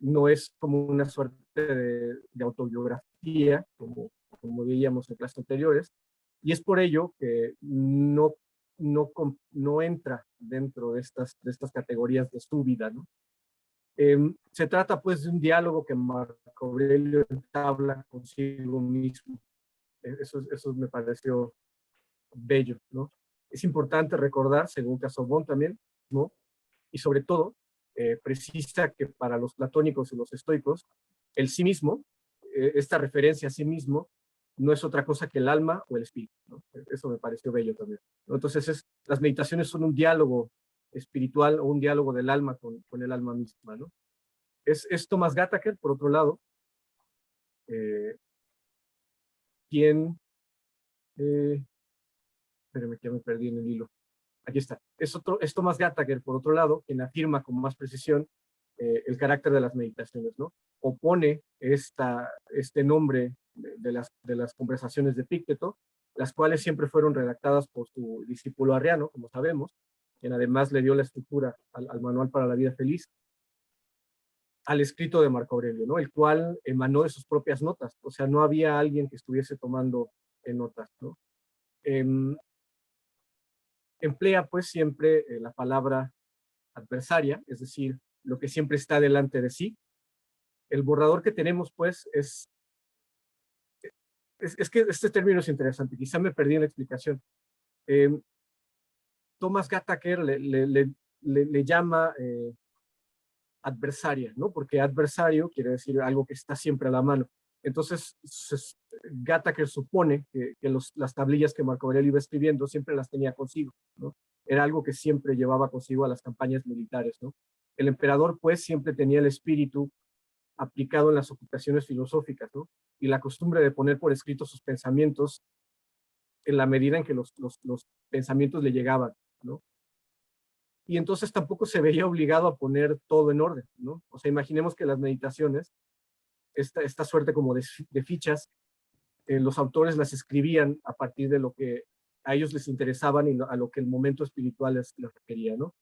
No es como una suerte de autobiografía, como veíamos en clases anteriores, y es por ello que no entra dentro de estas categorías de su vida, ¿no? Se trata pues de un diálogo que Marco Aurelio entabla consigo mismo. Eso me pareció bello, ¿no? Es importante recordar, según Casaubon también, ¿no? Y sobre todo, precisa que para los platónicos y los estoicos, el sí mismo, esta referencia a sí mismo, no es otra cosa que el alma o el espíritu, ¿no? Eso me pareció bello también, ¿no? Entonces, las meditaciones son un diálogo espiritual o un diálogo del alma con el alma misma, ¿no? Es Thomas Gataker, por otro lado, quien... espérame, que ya me perdí en el hilo. Aquí está. Es Thomas Gataker, por otro lado, quien afirma con más precisión el carácter de las meditaciones, ¿no? Opone este nombre de las conversaciones de Picteto, las cuales siempre fueron redactadas por su discípulo Arriano, como sabemos, quien además le dio la estructura al manual para la vida feliz, al escrito de Marco Aurelio, ¿no? El cual emanó de sus propias notas, o sea, no había alguien que estuviese tomando notas, ¿no? Emplea pues siempre la palabra adversaria, es decir, lo que siempre está delante de sí. El borrador que tenemos pues es que este término es interesante, quizá me perdí en la explicación. Thomas Gataker le llama adversaria, ¿no? Porque adversario quiere decir algo que está siempre a la mano. Entonces, Gataker supone que las tablillas que Marco Aurelio iba escribiendo siempre las tenía consigo, ¿no? Era algo que siempre llevaba consigo a las campañas militares, ¿no? El emperador, pues, siempre tenía el espíritu aplicado en las ocupaciones filosóficas, ¿no? Y la costumbre de poner por escrito sus pensamientos en la medida en que los pensamientos le llegaban, ¿no? Y entonces tampoco se veía obligado a poner todo en orden, ¿no? O sea, imaginemos que las meditaciones, esta suerte como de fichas, los autores las escribían a partir de lo que a ellos les interesaban y a lo que el momento espiritual les requería, ¿no?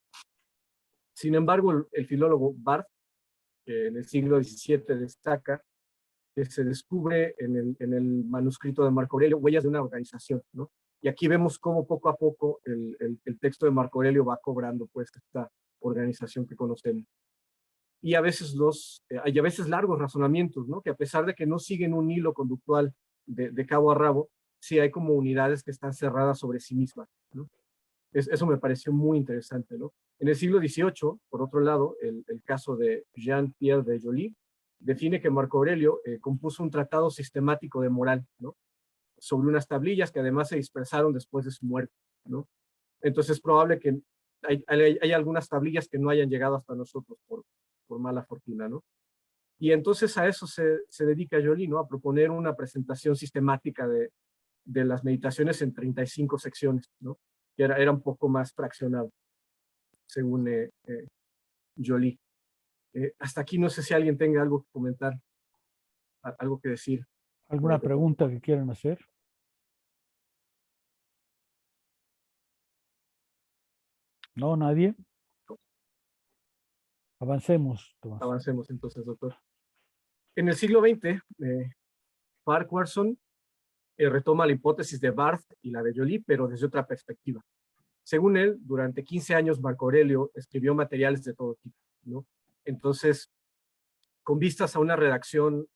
Sin embargo, el filólogo Barth que en el siglo XVII destaca, que se descubre en el manuscrito de Marco Aurelio, Huellas de una organización, ¿no? Y aquí vemos cómo poco a poco el texto de Marco Aurelio va cobrando pues esta organización que conocemos. Y a veces hay a veces largos razonamientos, ¿no? Que a pesar de que no siguen un hilo conductual de cabo a rabo, sí hay como unidades que están cerradas sobre sí mismas, ¿no? Eso me pareció muy interesante, ¿no? En el siglo XVIII, por otro lado, el caso de Jean-Pierre de Joly define que Marco Aurelio compuso un tratado sistemático de moral, ¿no? Sobre unas tablillas que además se dispersaron después de su muerte, ¿no? Entonces es probable que hay algunas tablillas que no hayan llegado hasta nosotros por mala fortuna, ¿no? Y entonces a eso se dedica Joly, ¿no? A proponer una presentación sistemática de las meditaciones en 35 secciones, ¿no? Que era un poco más fraccionado, según Joly. Hasta aquí no sé si alguien tenga algo que comentar, algo que decir. ¿Alguna pregunta que quieran hacer? ¿No? ¿Nadie? Avancemos, Tomás. Avancemos entonces, doctor. En el siglo XX, Farquharson retoma la hipótesis de Barth y la de Joly, pero desde otra perspectiva. Según él, durante 15 años Marco Aurelio escribió materiales de todo tipo, ¿no? Entonces, con vistas a una redacción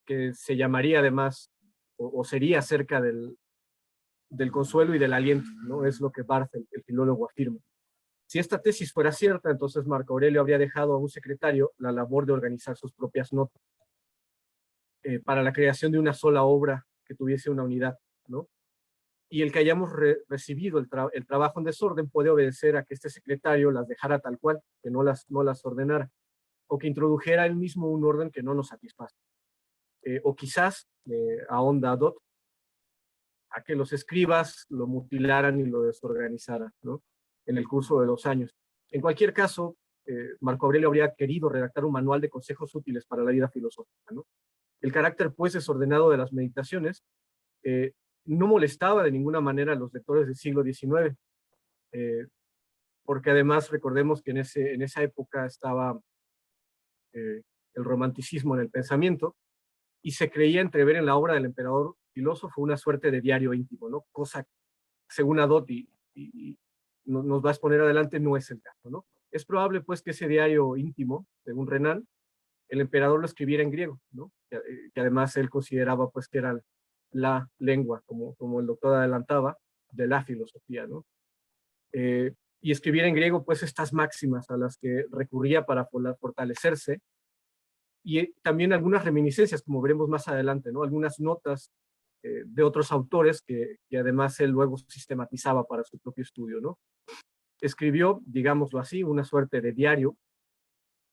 que se llamaría además, o sería acerca del consuelo y del aliento, ¿no? Es lo que Barth, el filólogo, afirma. Si esta tesis fuera cierta, entonces Marco Aurelio habría dejado a un secretario la labor de organizar sus propias notas para la creación de una sola obra que tuviese una unidad, ¿no? Y el que hayamos recibido el trabajo en desorden puede obedecer a que este secretario las dejara tal cual, que no las ordenara, o que introdujera él mismo un orden que no nos satisface. O quizás, ahonda Dot, a que los escribas lo mutilaran y lo desorganizaran, ¿no? En el curso de los años. En cualquier caso, Marco Aurelio habría querido redactar un manual de consejos útiles para la vida filosófica, ¿no? El carácter, pues, desordenado de las meditaciones no molestaba de ninguna manera a los lectores del siglo XIX, porque además recordemos que en esa época estaba el romanticismo en el pensamiento, y se creía entrever en la obra del emperador filósofo una suerte de diario íntimo, ¿no? Cosa, según Adot y nos va a exponer adelante, no es el caso, ¿no? Es probable, pues, que ese diario íntimo, según Renan, el emperador lo escribiera en griego, ¿no? Que además él consideraba, pues, que era la lengua, como el doctor adelantaba, de la filosofía, ¿no? Y escribiera en griego, pues, estas máximas a las que recurría para fortalecerse, y también algunas reminiscencias, como veremos más adelante, ¿no? Algunas notas de otros autores que además él luego sistematizaba para su propio estudio, ¿no? Escribió, digámoslo así, una suerte de diario,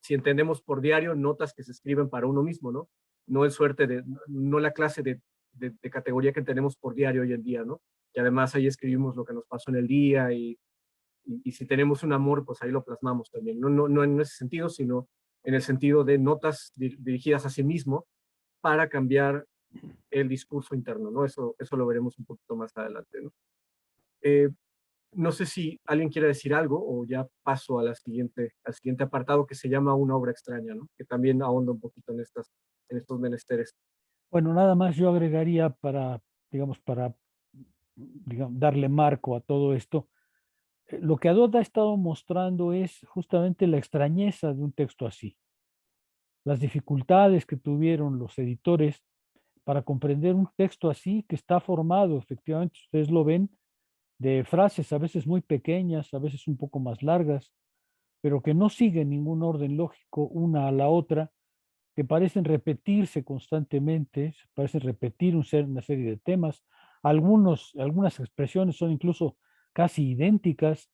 si entendemos por diario, notas que se escriben para uno mismo, ¿no? No la clase de categoría que tenemos por diario hoy en día, ¿no? Que además ahí escribimos lo que nos pasó en el día y si tenemos un amor, pues ahí lo plasmamos también. No en ese sentido, sino en el sentido de notas dirigidas a sí mismo para cambiar el discurso interno, ¿no? Eso lo veremos un poquito más adelante, ¿no? No sé si alguien quiere decir algo o ya paso al siguiente apartado que se llama Una obra extraña, ¿no? Que también ahonda un poquito en estos menesteres. Bueno, nada más yo agregaría para darle marco a todo esto. Lo que Adot ha estado mostrando es justamente la extrañeza de un texto así, las dificultades que tuvieron los editores para comprender un texto así que está formado, efectivamente, ustedes lo ven, de frases a veces muy pequeñas, a veces un poco más largas, pero que no siguen ningún orden lógico una a la otra, que parecen repetirse constantemente, parecen repetir una serie de temas. Algunas expresiones son incluso casi idénticas.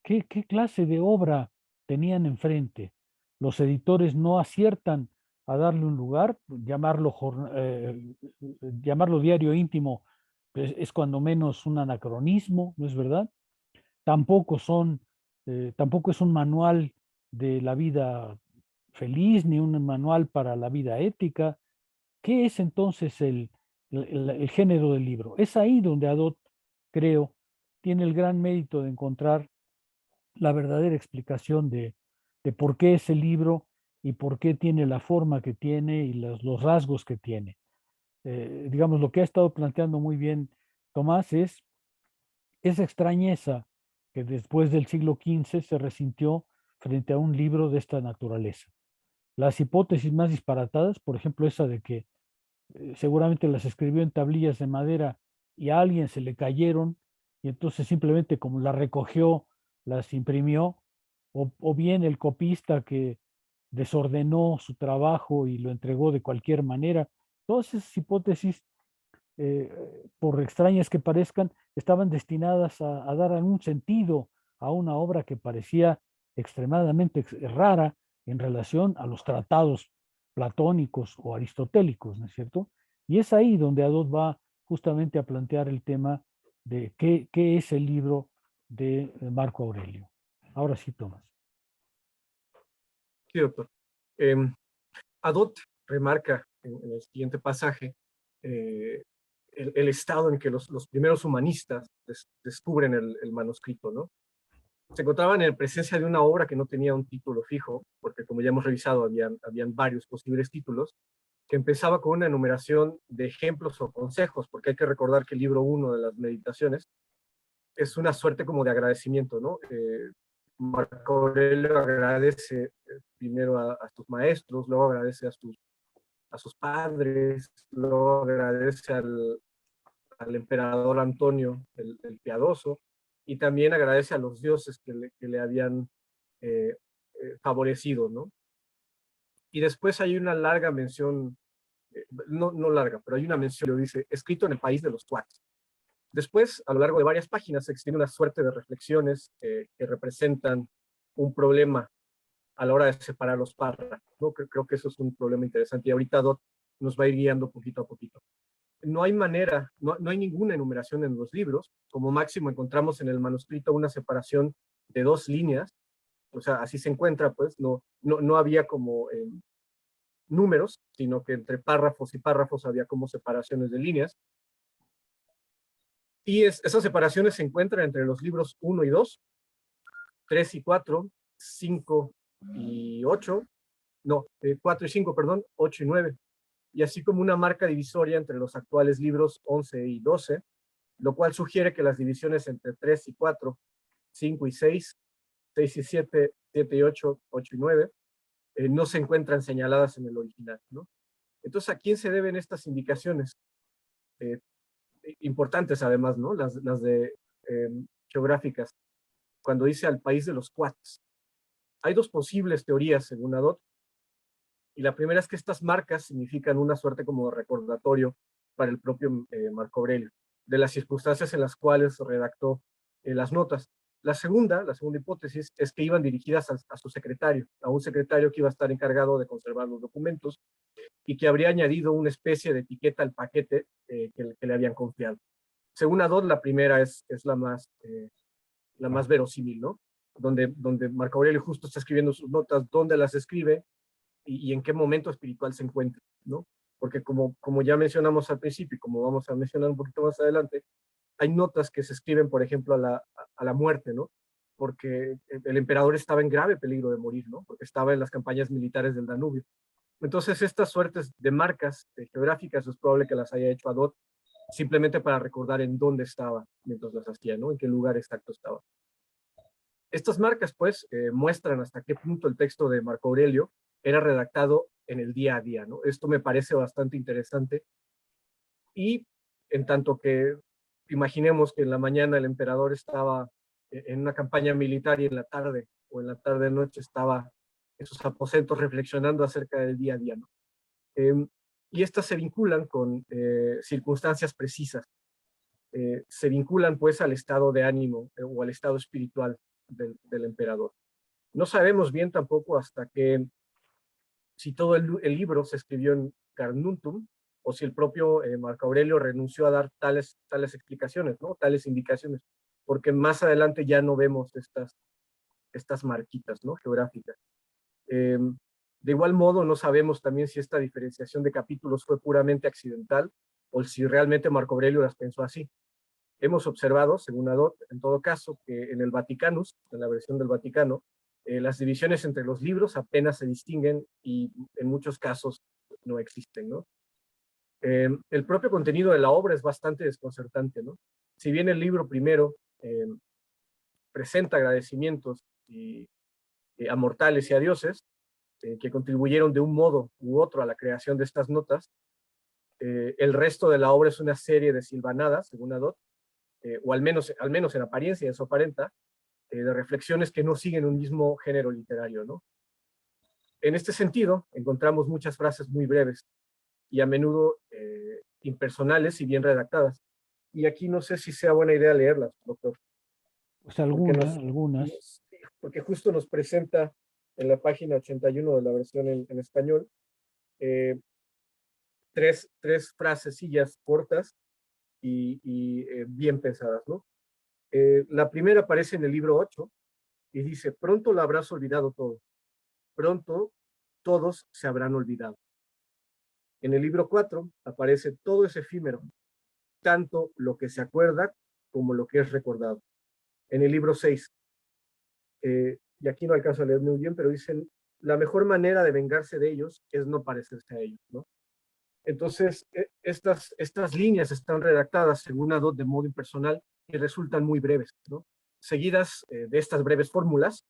¿Qué clase de obra tenían enfrente? Los editores no aciertan a darle un lugar, llamarlo diario íntimo es cuando menos un anacronismo, ¿no es verdad? Tampoco es un manual de la vida feliz ni un manual para la vida ética. ¿Qué es entonces el género del libro? Es ahí donde Adot, creo, tiene el gran mérito de encontrar la verdadera explicación de por qué ese libro y por qué tiene la forma que tiene y los rasgos que tiene. Digamos, lo que ha estado planteando muy bien Tomás es esa extrañeza que después del siglo XV se resintió frente a un libro de esta naturaleza. Las hipótesis más disparatadas, por ejemplo, esa de que seguramente las escribió en tablillas de madera y a alguien se le cayeron y entonces simplemente como las recogió, las imprimió, o bien el copista que desordenó su trabajo y lo entregó de cualquier manera. Todas esas hipótesis, por extrañas que parezcan, estaban destinadas a dar algún sentido a una obra que parecía extremadamente rara en relación a los tratados platónicos o aristotélicos, ¿no es cierto? Y es ahí donde Adot va justamente a plantear el tema de qué es el libro de Marco Aurelio. Ahora sí, Tomás. Sí, doctor. Adot remarca en el siguiente pasaje el estado en que los primeros humanistas descubren el manuscrito, ¿no? Se encontraban en presencia de una obra que no tenía un título fijo, porque como ya hemos revisado, habían varios posibles títulos, que empezaba con una enumeración de ejemplos o consejos, porque hay que recordar que el libro 1 de las meditaciones es una suerte como de agradecimiento, ¿no? Marco Aurelio agradece primero a sus maestros, luego agradece a sus padres, luego agradece al emperador Antonio el Piadoso, y también agradece a los dioses que le habían favorecido, ¿no? Y después hay una larga mención, no larga, pero hay una mención, lo dice, escrito en el país de los cuates. Después, a lo largo de varias páginas, se extiende una suerte de reflexiones que representan un problema a la hora de separar los párrafos, ¿no? Creo que eso es un problema interesante y ahorita Dot nos va a ir guiando poquito a poquito. No hay manera, no hay ninguna enumeración en los libros. Como máximo encontramos en el manuscrito una separación de 2 líneas, o sea, así se encuentra, pues, no había como números, sino que entre párrafos y párrafos había como separaciones de líneas. Y esas separaciones se encuentran entre los libros 1 y 2, 3 y 4, 5 y 8, no, 4 y 5, perdón, 8 y 9, y así como una marca divisoria entre los actuales libros 11 y 12, lo cual sugiere que las divisiones entre 3 y 4, 5 y 6, 6 y 7, 7 y 8, 8 y 9, no se encuentran señaladas en el original, ¿no? Entonces, ¿a quién se deben estas indicaciones? Importantes además, ¿no? Las de geográficas, cuando dice al país de los cuates. Hay 2 posibles teorías según Adot, y la primera es que estas marcas significan una suerte como de recordatorio para el propio Marco Aurelio, de las circunstancias en las cuales redactó las notas. La segunda hipótesis es que iban dirigidas a su secretario, a un secretario que iba a estar encargado de conservar los documentos y que habría añadido una especie de etiqueta al paquete que le habían confiado. Según Adot, la primera es la más verosímil, ¿no? Donde Marco Aurelio justo está escribiendo sus notas, dónde las escribe y en qué momento espiritual se encuentra, ¿no? Porque como ya mencionamos al principio y como vamos a mencionar un poquito más adelante, hay notas que se escriben, por ejemplo, a la muerte, ¿no? Porque el emperador estaba en grave peligro de morir, ¿no? Porque estaba en las campañas militares del Danubio. Entonces, estas suertes de marcas geográficas es probable que las haya hecho Adot simplemente para recordar en dónde estaba mientras las hacía, ¿no? En qué lugar exacto estaba. Estas marcas, pues, muestran hasta qué punto el texto de Marco Aurelio era redactado en el día a día, ¿no? Esto me parece bastante interesante. Y en tanto que imaginemos que en la mañana el emperador estaba en una campaña militar y en la tarde o en la tarde-noche estaba en sus aposentos reflexionando acerca del día a día, ¿no? Y estas se vinculan con circunstancias precisas. Se vinculan pues al estado de ánimo o al estado espiritual del emperador. No sabemos bien tampoco hasta que si todo el libro se escribió en Carnuntum o si el propio Marco Aurelio renunció a dar tales explicaciones, ¿no? Tales indicaciones, porque más adelante ya no vemos estas marquitas, ¿no? Geográficas. De igual modo, no sabemos también si esta diferenciación de capítulos fue puramente accidental o si realmente Marco Aurelio las pensó así. Hemos observado, según Adot, en todo caso, que en el Vaticanus, en la versión del Vaticano, Las divisiones entre los libros apenas se distinguen y en muchos casos no existen, ¿no? El propio contenido de la obra es bastante desconcertante, ¿no? Si bien el libro primero presenta agradecimientos a mortales y a dioses que contribuyeron de un modo u otro a la creación de estas notas, el resto de la obra es una serie de silvanadas, según Adot, o al menos en apariencia eso aparenta, de reflexiones que no siguen un mismo género literario, ¿no? En este sentido, encontramos muchas frases muy breves y a menudo impersonales y bien redactadas. Y aquí no sé si sea buena idea leerlas, doctor. Pues algunas. Porque justo nos presenta en la página 81 de la versión en español tres frasecillas cortas y bien pensadas, ¿no? La primera aparece en el libro 8 y dice: pronto lo habrás olvidado todo, pronto todos se habrán olvidado. En el libro 4 aparece: todo es efímero, tanto lo que se acuerda como lo que es recordado. En el libro 6, y aquí no alcanzo a leer muy bien, pero dicen: la mejor manera de vengarse de ellos es no parecerse a ellos, ¿no? Entonces, estas líneas están redactadas según Adot de modo impersonal y resultan muy breves, ¿no? Seguidas de estas breves fórmulas,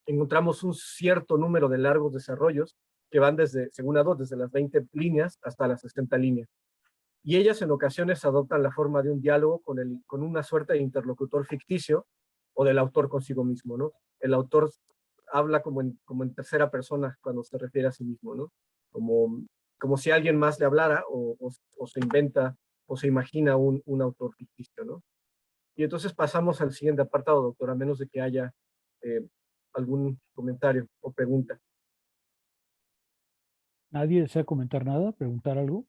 encontramos un cierto número de largos desarrollos que van desde, según Adot, desde las 20 líneas hasta las 60 líneas. Y ellas en ocasiones adoptan la forma de un diálogo con una suerte de interlocutor ficticio o del autor consigo mismo, ¿no? El autor habla como en tercera persona cuando se refiere a sí mismo, ¿no? Como si alguien más le hablara o se inventa o se imagina un autor ficticio, ¿no? Y entonces pasamos al siguiente apartado, doctor, a menos de que haya algún comentario o pregunta. ¿Nadie desea comentar nada? ¿Preguntar algo?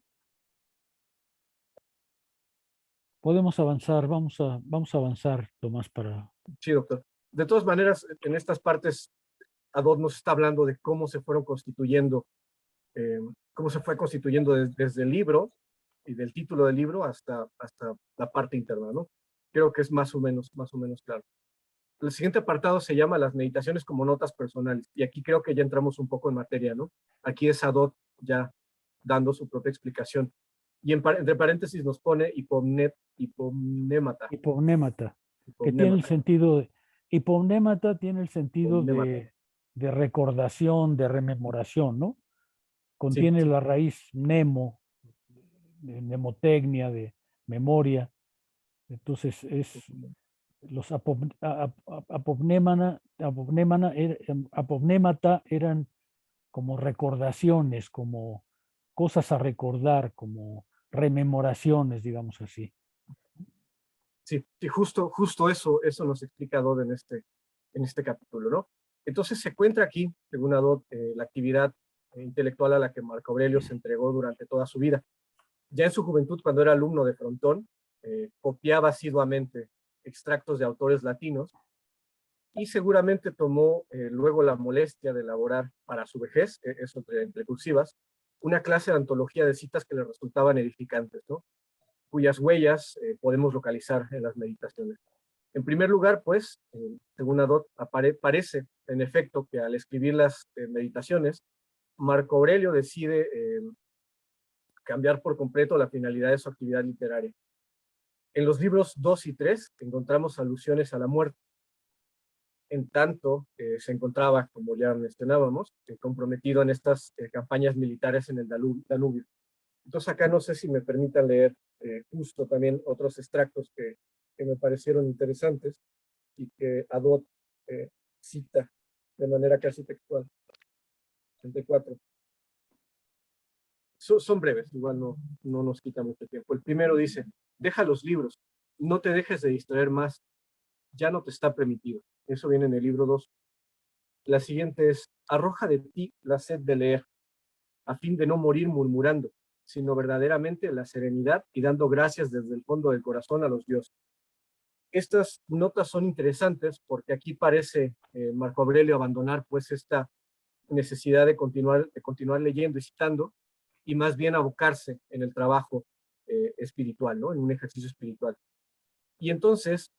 Podemos avanzar, vamos a avanzar, Tomás, para... Sí, doctor. De todas maneras, en estas partes, Adot nos está hablando de cómo se fueron constituyendo, cómo se fue constituyendo desde el libro y del título del libro hasta la parte interna, ¿no? Creo que es más o menos claro. El siguiente apartado se llama las meditaciones como notas personales, y aquí creo que ya entramos un poco en materia, ¿no? Aquí es Adot ya dando su propia explicación. Y entre paréntesis nos pone hipomnémata. Hipomnémata, que tiene el sentido de... Hipomnémata tiene el sentido de recordación, de rememoración, ¿no? Contiene la raíz nemo, de mnemotecnia, de memoria. Entonces los apopnémata eran como recordaciones, como cosas a recordar, como rememoraciones, digamos así. Sí, justo eso nos explica Adot en este capítulo, ¿no? Entonces se encuentra aquí, según Adot, la actividad intelectual a la que Marco Aurelio se entregó durante toda su vida. Ya en su juventud, cuando era alumno de Frontón, copiaba asiduamente extractos de autores latinos y seguramente tomó luego la molestia de elaborar para su vejez, eso entre cursivas, una clase de antología de citas que le resultaban edificantes, ¿no? Cuyas huellas podemos localizar en las meditaciones. En primer lugar, pues, según Adot, parece, en efecto, que al escribir las meditaciones, Marco Aurelio decide cambiar por completo la finalidad de su actividad literaria. En los libros 2 y 3 encontramos alusiones a la muerte, en tanto se encontraba, como ya mencionábamos, comprometido en estas campañas militares en el Danubio. Entonces acá no sé si me permitan leer justo también otros extractos que me parecieron interesantes y que Adot cita de manera casi textual. 34. Son breves, igual no nos quita mucho tiempo. El primero dice: deja los libros, no te dejes de distraer más, ya no te está permitido. Eso viene en el libro 2. La siguiente es: arroja de ti la sed de leer, a fin de no morir murmurando, sino verdaderamente la serenidad y dando gracias desde el fondo del corazón a los dioses. Estas notas son interesantes porque aquí parece Marco Aurelio abandonar pues esta necesidad de continuar leyendo y citando, y más bien abocarse en el trabajo espiritual, ¿no? En un ejercicio espiritual. Y entonces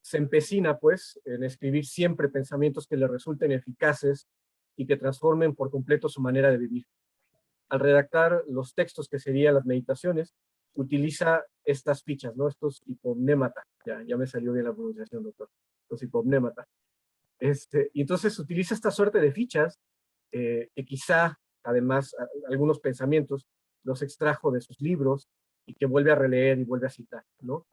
se empecina, pues, en escribir siempre pensamientos que le resulten eficaces y que transformen por completo su manera de vivir. Al redactar los textos que serían las meditaciones, utiliza estas fichas, ¿no? Estos hipomnémata. Ya me salió bien la pronunciación, doctor. Los hipomnémata. Y entonces utiliza esta suerte de fichas que quizá, además, algunos pensamientos los extrajo de sus libros y que vuelve a releer y vuelve a citar, ¿no?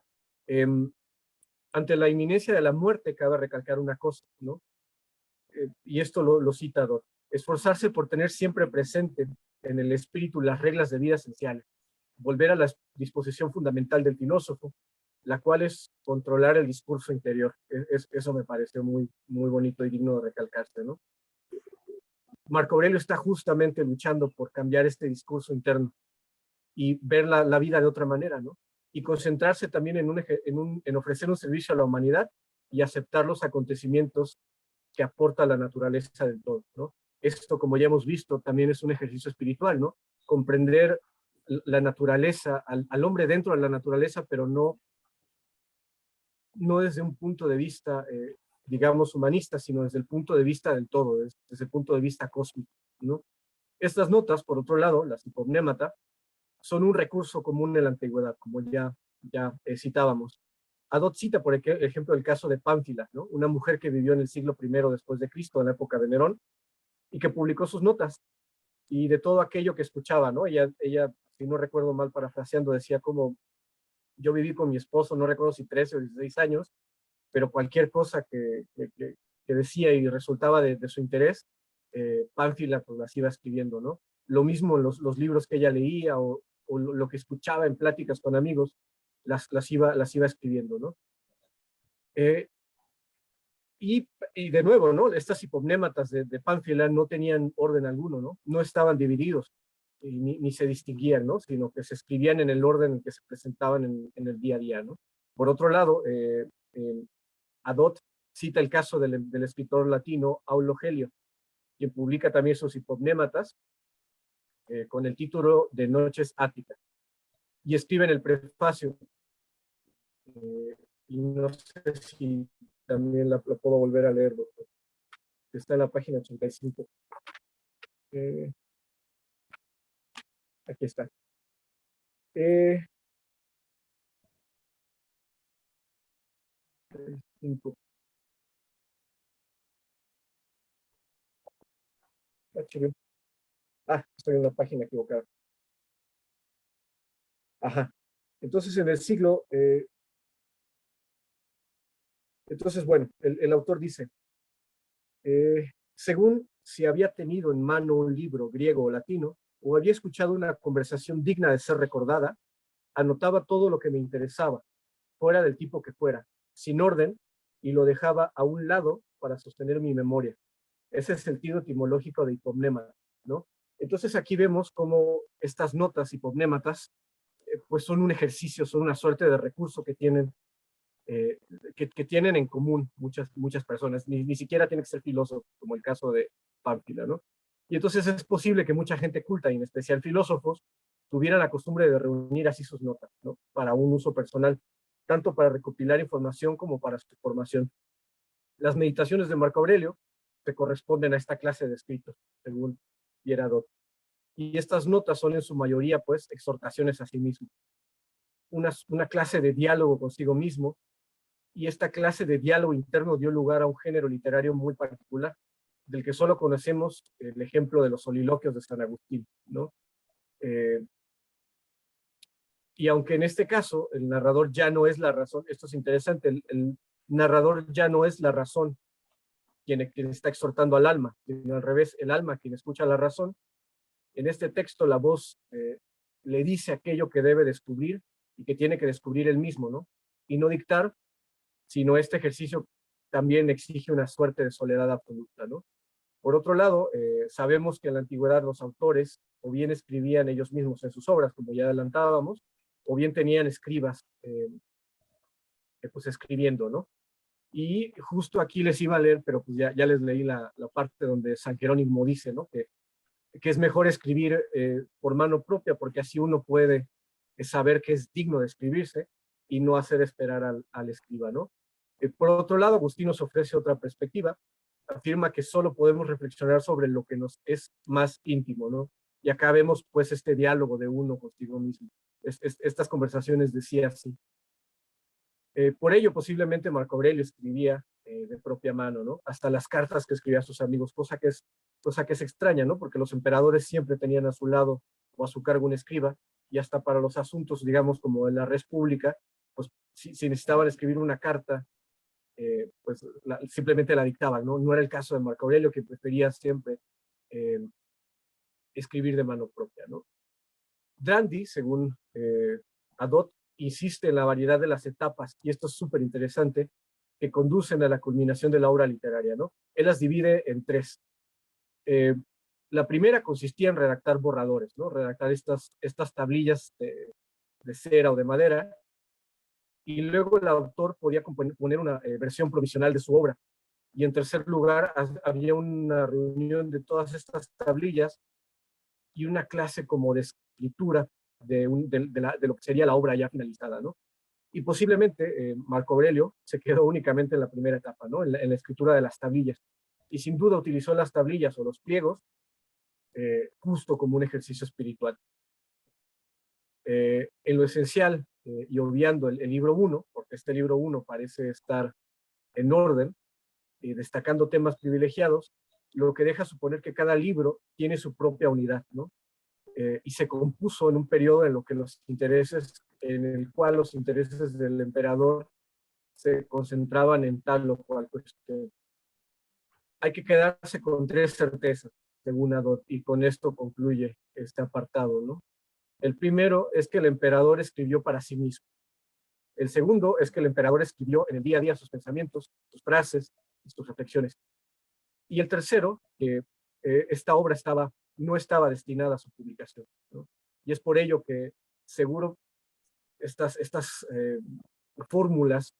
Ante la inminencia de la muerte, cabe recalcar una cosa, ¿no? Y esto lo cita Dot. Esforzarse por tener siempre presente en el espíritu las reglas de vida esenciales. Volver a la disposición fundamental del filósofo, la cual es controlar el discurso interior. Eso me pareció muy, muy bonito y digno de recalcarse, ¿no? Marco Aurelio está justamente luchando por cambiar este discurso interno y ver la vida de otra manera, ¿no? Y concentrarse también en ofrecer un servicio a la humanidad y aceptar los acontecimientos que aporta la naturaleza del todo, ¿no? Esto, como ya hemos visto, también es un ejercicio espiritual, ¿no? Comprender la naturaleza, al hombre dentro de la naturaleza, pero no desde un punto de vista, digamos, humanista, sino desde el punto de vista del todo, desde el punto de vista cósmico, ¿no? Estas notas, por otro lado, las hipomnémata, son un recurso común en la antigüedad, como ya citábamos. Adot cita, por ejemplo, el caso de Pánfila, ¿no? Una mujer que vivió en el siglo I después de Cristo, en la época de Nerón, y que publicó sus notas, y de todo aquello que escuchaba, ¿no? Ella, si no recuerdo mal, parafraseando, decía como, yo viví con mi esposo, no recuerdo si 13 o 16 años, pero cualquier cosa que decía y resultaba de su interés, Pánfila pues las iba escribiendo, ¿no? Lo mismo los libros que ella leía o lo que escuchaba en pláticas con amigos, las iba escribiendo, ¿no? Y de nuevo, ¿no? Estas hipomnématas de Pánfila no tenían orden alguno, ¿no? No estaban divididos ni se distinguían, ¿no? Sino que se escribían en el orden en que se presentaban en el día a día, ¿no? Por otro lado, Adot cita el caso del escritor latino Aulo Gelio, quien publica también sus hipomnématas con el título de Noches Áticas. Y escribe en el prefacio, y no sé si también la puedo volver a leer, doctor. Está en la página 85. Aquí está. Estoy en la página equivocada. Ajá. Entonces, en el siglo... entonces, bueno, el autor dice, según si había tenido en mano un libro griego o latino, o había escuchado una conversación digna de ser recordada, anotaba todo lo que me interesaba, fuera del tipo que fuera, sin orden, y lo dejaba a un lado para sostener mi memoria. Ese es el sentido etimológico de hipomnémata, ¿no? Entonces aquí vemos cómo estas notas hipomnématas pues son un ejercicio, son una suerte de recurso que tienen, que tienen en común muchas personas. Ni siquiera tienen que ser filósofos, como el caso de Pánfila, ¿no? Y entonces es posible que mucha gente culta, y en especial filósofos, tuvieran la costumbre de reunir así sus notas, ¿no? Para un uso personal, tanto para recopilar información como para su formación. Las meditaciones de Marco Aurelio se corresponden a esta clase de escritos, según Pierre. Y estas notas son en su mayoría, pues, exhortaciones a sí mismo. Una clase de diálogo consigo mismo, y esta clase de diálogo interno dio lugar a un género literario muy particular, del que solo conocemos el ejemplo de los soliloquios de San Agustín, ¿no? Y aunque en este caso el narrador ya no es la razón, esto es interesante, el narrador ya no es la razón quien está exhortando al alma, sino al revés, el alma quien escucha la razón. En este texto la voz le dice aquello que debe descubrir y que tiene que descubrir él mismo, ¿no? Y no dictar, sino este ejercicio también exige una suerte de soledad absoluta, ¿no? Por otro lado, sabemos que en la antigüedad los autores o bien escribían ellos mismos en sus obras, como ya adelantábamos, o bien tenían escribas pues escribiendo, ¿no? Y justo aquí les iba a leer, pero pues ya les leí la parte donde San Jerónimo dice, ¿no? Que es mejor escribir por mano propia, porque así uno puede saber que es digno de escribirse y no hacer esperar al escriba, ¿no? Por otro lado, Agustín nos ofrece otra perspectiva. Afirma que solo podemos reflexionar sobre lo que nos es más íntimo, ¿no? Y acá vemos pues este diálogo de uno consigo mismo. Estas conversaciones decía así. Por ello, posiblemente Marco Aurelio escribía de propia mano, ¿no? Hasta las cartas que escribía a sus amigos, cosa que es extraña, ¿no? Porque los emperadores siempre tenían a su lado o a su cargo un escriba, y hasta para los asuntos, digamos, como en la res pública, pues si necesitaban escribir una carta, pues simplemente la dictaban, ¿no? No era el caso de Marco Aurelio, que prefería siempre escribir de mano propia, ¿no? Dandy, según Adot, insiste en la variedad de las etapas, y esto es súper interesante, que conducen a la culminación de la obra literaria, ¿no? Él las divide en tres. La primera consistía en redactar borradores, ¿no? Redactar estas tablillas de cera o de madera, y luego el autor podía poner una versión provisional de su obra. Y en tercer lugar, había una reunión de todas estas tablillas y una clase como de escritura de lo que sería la obra ya finalizada, ¿no? Y posiblemente Marco Aurelio se quedó únicamente en la primera etapa, ¿no? En la escritura de las tablillas. Y sin duda utilizó las tablillas o los pliegos justo como un ejercicio espiritual. En lo esencial, y obviando el libro 1, porque este libro 1 parece estar en orden, destacando temas privilegiados, lo que deja suponer que cada libro tiene su propia unidad, ¿no? Y se compuso en un periodo en el cual los intereses del emperador se concentraban en tal o cual cuestión. Hay que quedarse con tres certezas, según Adot, y con esto concluye este apartado, ¿no? El primero es que el emperador escribió para sí mismo. El segundo es que el emperador escribió en el día a día sus pensamientos, sus frases y sus reflexiones. Y el tercero, que esta obra no estaba destinada a su publicación, ¿no? Y es por ello que seguro estas fórmulas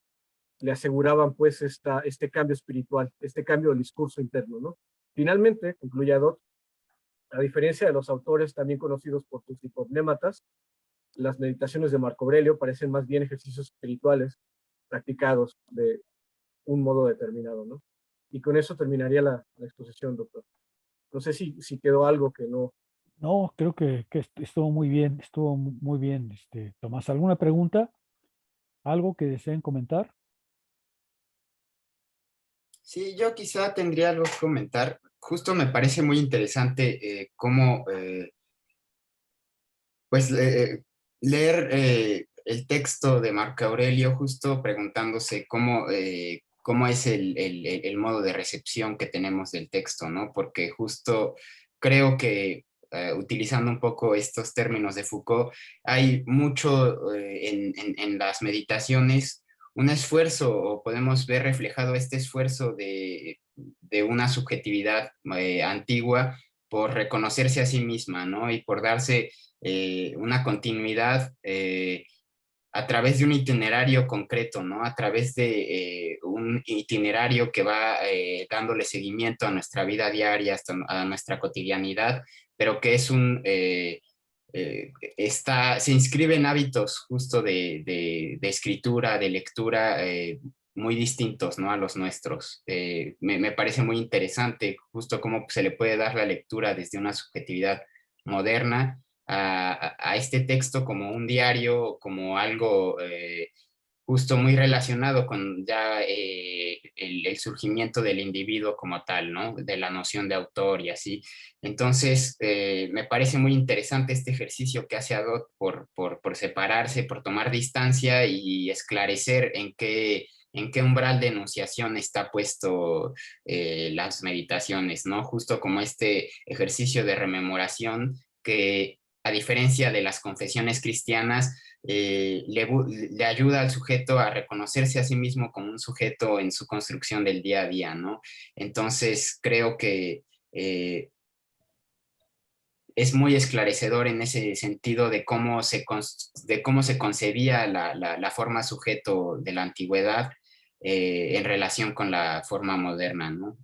le aseguraban pues este cambio espiritual, este cambio del discurso interno, ¿no? Finalmente, concluye Adot, a diferencia de los autores también conocidos por sus hipomnématas, las meditaciones de Marco Aurelio parecen más bien ejercicios espirituales practicados de un modo determinado, ¿no? Y con eso terminaría la exposición, doctor. No sé si quedó algo que no. No, creo que estuvo muy bien, Tomás. ¿Alguna pregunta? ¿Algo que deseen comentar? Sí, yo quizá tendría algo que comentar. Justo me parece muy interesante cómo, pues, leer el texto de Marco Aurelio, justo preguntándose cómo es el modo de recepción que tenemos del texto, ¿no? Porque justo creo que, utilizando un poco estos términos de Foucault, hay mucho en las meditaciones, un esfuerzo, o podemos ver reflejado este esfuerzo de una subjetividad antigua por reconocerse a sí misma, ¿no? Y por darse una continuidad a través de un itinerario concreto, ¿no? A través de un itinerario que va dándole seguimiento a nuestra vida diaria, hasta a nuestra cotidianidad, pero que es se inscribe en hábitos justo de escritura, de lectura, muy distintos, ¿no? A los nuestros. Me parece muy interesante justo cómo se le puede dar la lectura desde una subjetividad moderna a este texto como un diario, como algo justo muy relacionado con ya el surgimiento del individuo como tal, ¿no? De la noción de autor y así. Entonces, me parece muy interesante este ejercicio que hace Adot por separarse, por tomar distancia y esclarecer en qué umbral de enunciación está puesto las meditaciones, ¿no? Justo como este ejercicio de rememoración que, a diferencia de las confesiones cristianas, le ayuda al sujeto a reconocerse a sí mismo como un sujeto en su construcción del día a día, ¿no? Entonces, creo que es muy esclarecedor en ese sentido de cómo se concebía la forma sujeto de la antigüedad en relación con la forma moderna, ¿no?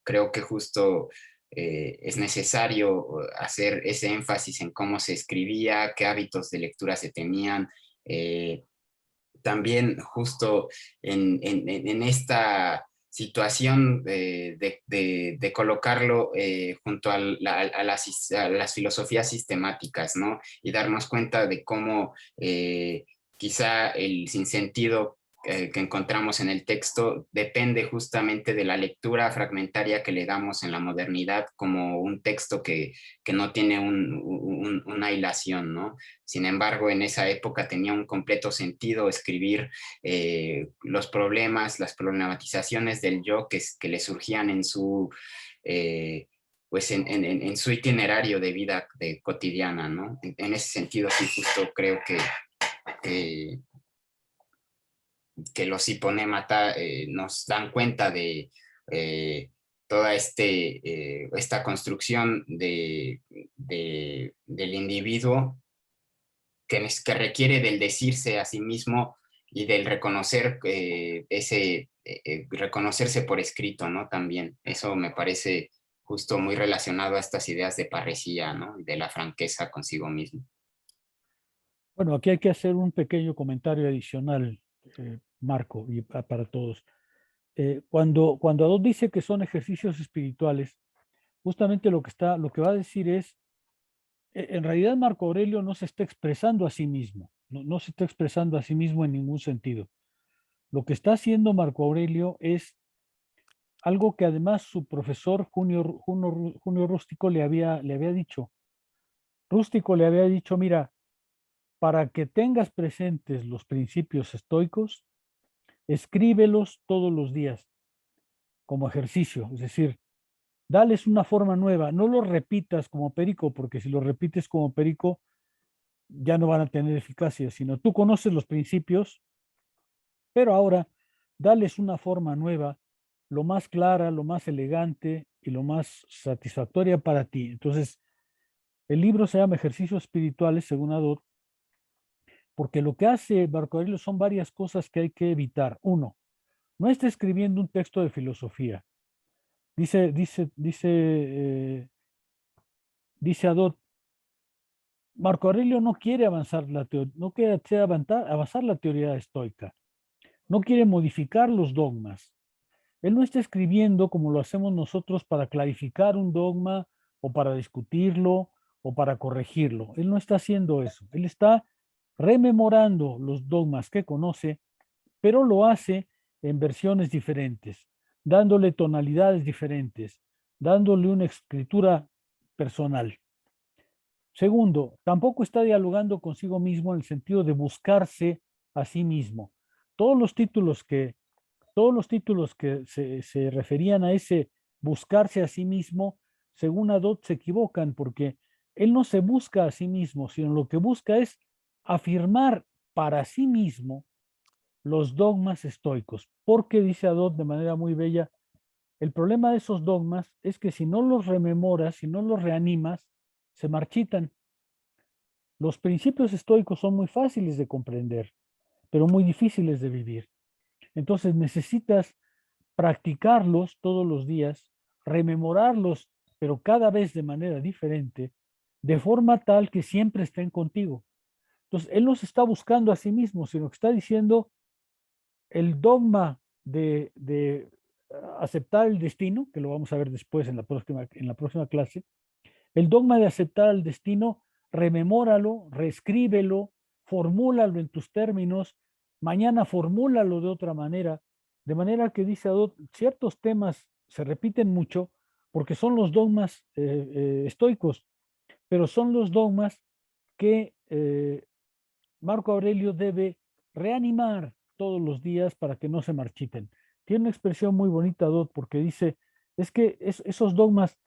Creo que justo es necesario hacer ese énfasis en cómo se escribía, qué hábitos de lectura se tenían, también justo en esta situación de colocarlo junto a las filosofías sistemáticas, ¿no? Y darnos cuenta de cómo quizá el sinsentido que encontramos en el texto depende justamente de la lectura fragmentaria que le damos en la modernidad como un texto que no tiene una hilación, ¿no? Sin embargo, en esa época tenía un completo sentido escribir los problemas, las problematizaciones del yo que le surgían en su... pues en su itinerario de vida cotidiana, ¿no? En ese sentido, sí, justo creo que los hiponémata nos dan cuenta de toda esta construcción del individuo que requiere del decirse a sí mismo y del reconocer reconocerse por escrito, ¿no? También eso me parece justo muy relacionado a estas ideas de parresía, ¿no? De la franqueza consigo mismo. Bueno, aquí hay que hacer un pequeño comentario adicional, Marco, y para todos. Cuando Adot dice que son ejercicios espirituales, justamente lo que va a decir es, en realidad Marco Aurelio no se está expresando a sí mismo, no se está expresando a sí mismo en ningún sentido. Lo que está haciendo Marco Aurelio es algo que además su profesor Junio Rústico le había dicho. Rústico le había dicho, mira, para que tengas presentes los principios estoicos, escríbelos todos los días como ejercicio, es decir, dales una forma nueva, no los repitas como perico, porque si los repites como perico ya no van a tener eficacia, sino tú conoces los principios, pero ahora dales una forma nueva, lo más clara, lo más elegante y lo más satisfactoria para ti. Entonces, el libro se llama Ejercicios Espirituales, según Adot, porque lo que hace Marco Aurelio son varias cosas que hay que evitar. Uno, no está escribiendo un texto de filosofía. Dice Adot, Marco Aurelio no quiere no quiere avanzar la teoría estoica, no quiere modificar los dogmas. Él no está escribiendo como lo hacemos nosotros para clarificar un dogma o para discutirlo o para corregirlo. Él no está haciendo eso. Él está rememorando los dogmas que conoce, pero lo hace en versiones diferentes, dándole tonalidades diferentes, dándole una escritura personal. Segundo, tampoco está dialogando consigo mismo en el sentido de buscarse a sí mismo. Todos los títulos que se referían a ese buscarse a sí mismo, según Adot, se equivocan porque él no se busca a sí mismo, sino lo que busca es afirmar para sí mismo los dogmas estoicos. Porque, dice Adot de manera muy bella, el problema de esos dogmas es que si no los rememoras, si no los reanimas, se marchitan. Los principios estoicos son muy fáciles de comprender, pero muy difíciles de vivir. Entonces necesitas practicarlos todos los días, rememorarlos, pero cada vez de manera diferente, de forma tal que siempre estén contigo. Entonces, él no se está buscando a sí mismo, sino que está diciendo el dogma de aceptar el destino, que lo vamos a ver después en la próxima clase, el dogma de aceptar el destino, rememóralo, reescríbelo, formúlalo en tus términos, mañana formúlalo de otra manera, de manera que dice Adot, ciertos temas se repiten mucho porque son los dogmas estoicos, pero son los dogmas que Marco Aurelio debe reanimar todos los días para que no se marchiten. Tiene una expresión muy bonita, Adot, porque dice, es que esos dogmas,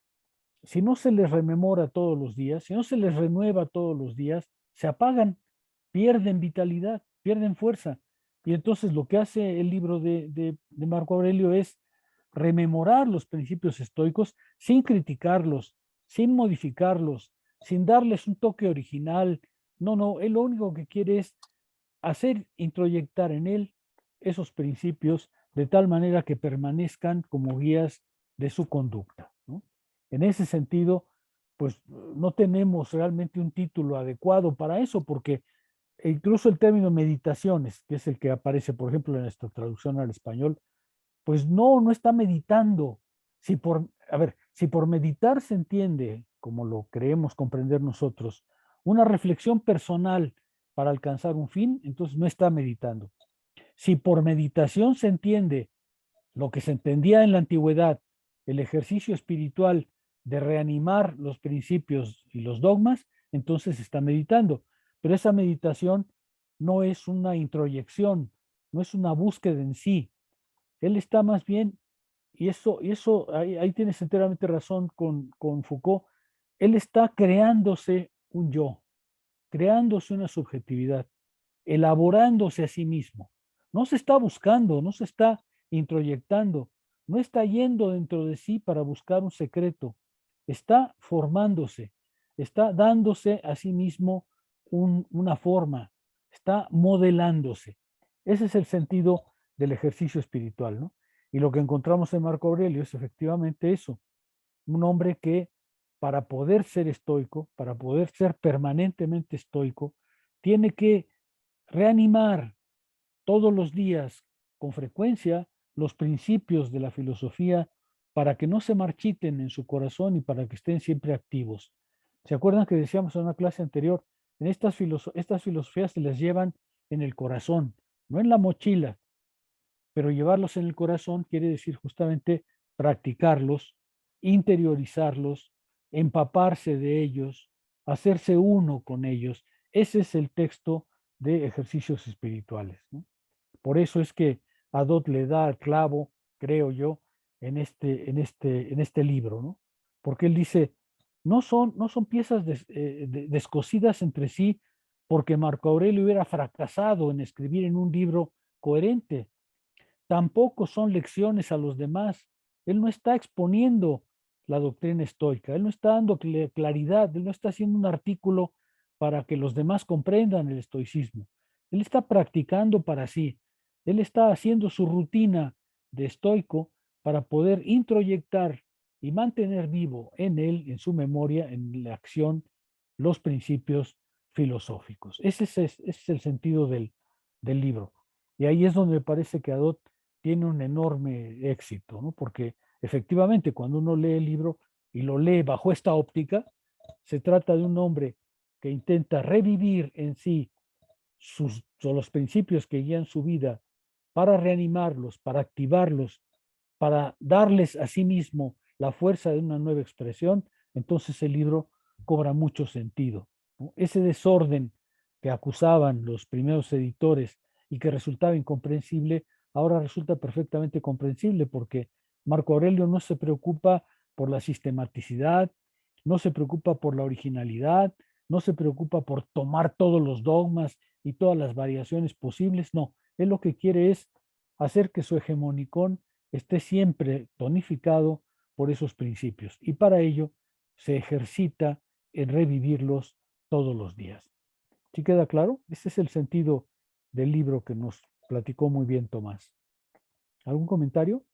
si no se les rememora todos los días, si no se les renueva todos los días, se apagan, pierden vitalidad, pierden fuerza. Y entonces lo que hace el libro de Marco Aurelio es rememorar los principios estoicos sin criticarlos, sin modificarlos, sin darles un toque original. No, él lo único que quiere es hacer introyectar en él esos principios de tal manera que permanezcan como guías de su conducta, ¿no? En ese sentido, pues no tenemos realmente un título adecuado para eso, porque E incluso el término meditaciones, que es el que aparece, por ejemplo, en nuestra traducción al español, pues no está meditando. Si por meditar se entiende, como lo creemos comprender nosotros, una reflexión personal para alcanzar un fin, entonces no está meditando. Si por meditación se entiende lo que se entendía en la antigüedad, el ejercicio espiritual de reanimar los principios y los dogmas, entonces está meditando. Pero esa meditación no es una introyección, no es una búsqueda en sí. Él está más bien, y eso ahí tienes enteramente razón con Foucault, él está creándose un yo, creándose una subjetividad, elaborándose a sí mismo. No se está buscando, no se está introyectando, no está yendo dentro de sí para buscar un secreto, está formándose, está dándose a sí mismo una forma, está modelándose. Ese es el sentido del ejercicio espiritual, ¿no? Y lo que encontramos en Marco Aurelio es efectivamente eso, un hombre que para poder ser estoico, para poder ser permanentemente estoico, tiene que reanimar todos los días con frecuencia los principios de la filosofía para que no se marchiten en su corazón y para que estén siempre activos. ¿Se acuerdan que decíamos en una clase anterior? En estas filosofías se las llevan en el corazón, no en la mochila, pero llevarlos en el corazón quiere decir justamente practicarlos, interiorizarlos, empaparse de ellos, hacerse uno con ellos. Ese es el texto de ejercicios espirituales, ¿no? Por eso es que Adot le da al clavo, creo yo, en este libro, ¿no? Porque él dice, no son piezas descosidas entre sí porque Marco Aurelio hubiera fracasado en escribir en un libro coherente. Tampoco son lecciones a los demás. Él no está exponiendo la doctrina estoica, él no está dando claridad, él no está haciendo un artículo para que los demás comprendan el estoicismo. Él está practicando para sí, él está haciendo su rutina de estoico para poder introyectar y mantener vivo en él, en su memoria, en la acción, los principios filosóficos. Ese es el sentido del libro. Y ahí es donde me parece que Adot tiene un enorme éxito, ¿no? Porque efectivamente cuando uno lee el libro y lo lee bajo esta óptica, se trata de un hombre que intenta revivir en sí los principios que guían su vida para reanimarlos, para activarlos, para darles a sí mismo la fuerza de una nueva expresión, entonces el libro cobra mucho sentido, ¿no? Ese desorden que acusaban los primeros editores y que resultaba incomprensible, ahora resulta perfectamente comprensible porque Marco Aurelio no se preocupa por la sistematicidad, no se preocupa por la originalidad, no se preocupa por tomar todos los dogmas y todas las variaciones posibles, no, él lo que quiere es hacer que su hegemonicón esté siempre tonificado por esos principios y para ello se ejercita en revivirlos todos los días. ¿Sí queda claro? Ese es el sentido del libro que nos platicó muy bien Tomás. ¿Algún comentario?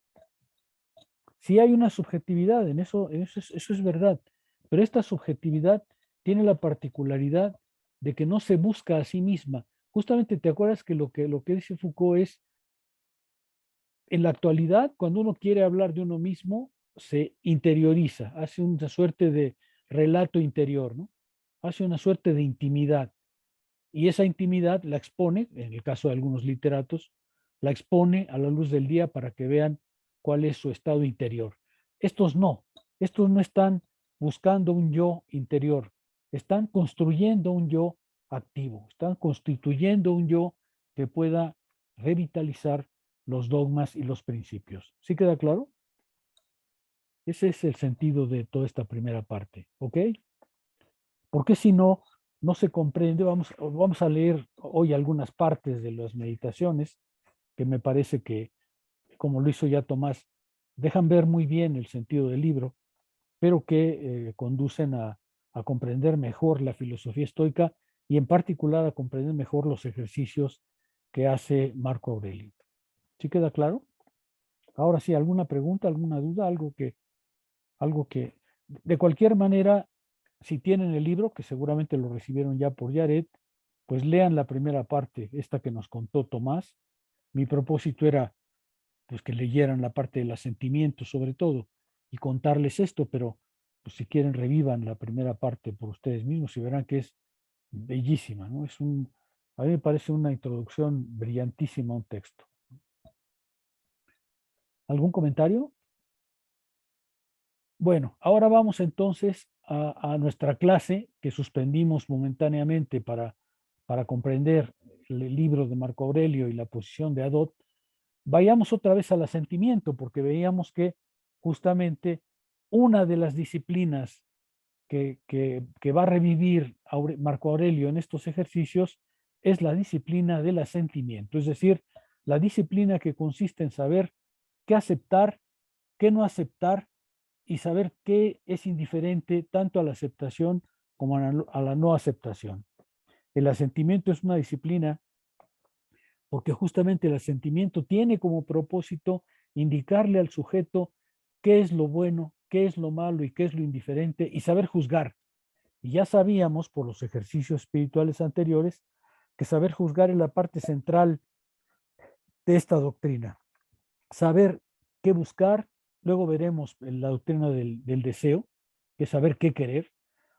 Sí hay una subjetividad, eso es verdad, pero esta subjetividad tiene la particularidad de que no se busca a sí misma. Justamente te acuerdas que lo que dice Foucault es, en la actualidad, cuando uno quiere hablar de uno mismo, se interioriza, hace una suerte de relato interior, ¿no? Hace una suerte de intimidad. Y esa intimidad la expone, en el caso de algunos literatos, la expone a la luz del día para que vean cuál es su estado interior. Estos no están buscando un yo interior, están construyendo un yo activo, están constituyendo un yo que pueda revitalizar los dogmas y los principios. ¿Sí queda claro? Ese es el sentido de toda esta primera parte, ¿ok? Porque si no, no se comprende. Vamos a leer hoy algunas partes de las meditaciones que me parece que, como lo hizo ya Tomás, dejan ver muy bien el sentido del libro, pero que conducen a comprender mejor la filosofía estoica y en particular a comprender mejor los ejercicios que hace Marco Aurelio. ¿Sí queda claro? Ahora sí, ¿alguna pregunta, alguna duda, algo que, de cualquier manera, si tienen el libro, que seguramente lo recibieron ya por Yaret, pues lean la primera parte, esta que nos contó Tomás. Mi propósito era pues que leyeran la parte del asentimiento sobre todo y contarles esto, pero pues si quieren revivan la primera parte por ustedes mismos y verán que es bellísima, ¿no? A mí me parece una introducción brillantísima a un texto. ¿Algún comentario? Bueno, ahora vamos entonces a nuestra clase que suspendimos momentáneamente para comprender el libro de Marco Aurelio y la posición de Adot. Vayamos otra vez al asentimiento, porque veíamos que justamente una de las disciplinas que va a revivir Marco Aurelio en estos ejercicios es la disciplina del asentimiento, es decir, la disciplina que consiste en saber qué aceptar, qué no aceptar y saber qué es indiferente tanto a la aceptación como a la no aceptación. El asentimiento es una disciplina porque justamente el asentimiento tiene como propósito indicarle al sujeto qué es lo bueno, qué es lo malo y qué es lo indiferente y saber juzgar. Y ya sabíamos por los ejercicios espirituales anteriores que saber juzgar es la parte central de esta doctrina. Saber qué buscar, luego veremos la doctrina del deseo, que es saber qué querer.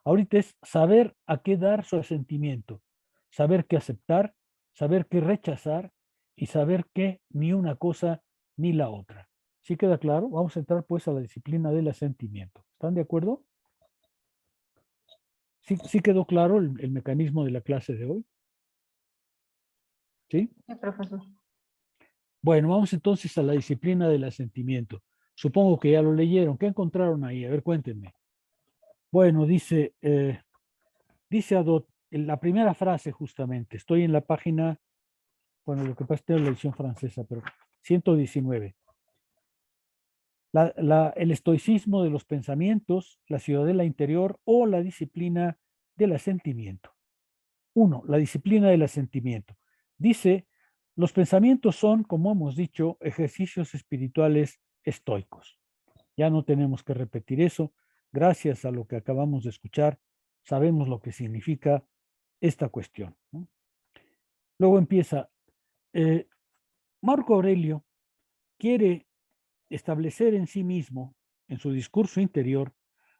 Ahorita es saber a qué dar su asentimiento, saber qué aceptar, saber qué rechazar y saber que ni una cosa ni la otra. ¿Sí queda claro? Vamos a entrar pues a la disciplina del asentimiento. ¿Están de acuerdo? ¿Sí quedó claro el mecanismo de la clase de hoy? ¿Sí? Sí, profesor. Bueno, vamos entonces a la disciplina del asentimiento. Supongo que ya lo leyeron. ¿Qué encontraron ahí? A ver, cuéntenme. Bueno, dice Adot, en la primera frase justamente, estoy en la página, bueno, lo que pasa es que es la edición francesa, pero 119. El estoicismo de los pensamientos, la ciudadela interior o la disciplina del asentimiento. 1. La disciplina del asentimiento. Dice, los pensamientos son, como hemos dicho, ejercicios espirituales estoicos. Ya no tenemos que repetir eso. Gracias a lo que acabamos de escuchar, sabemos lo que significa esta cuestión, ¿no? Luego empieza, Marco Aurelio quiere establecer en sí mismo, en su discurso interior,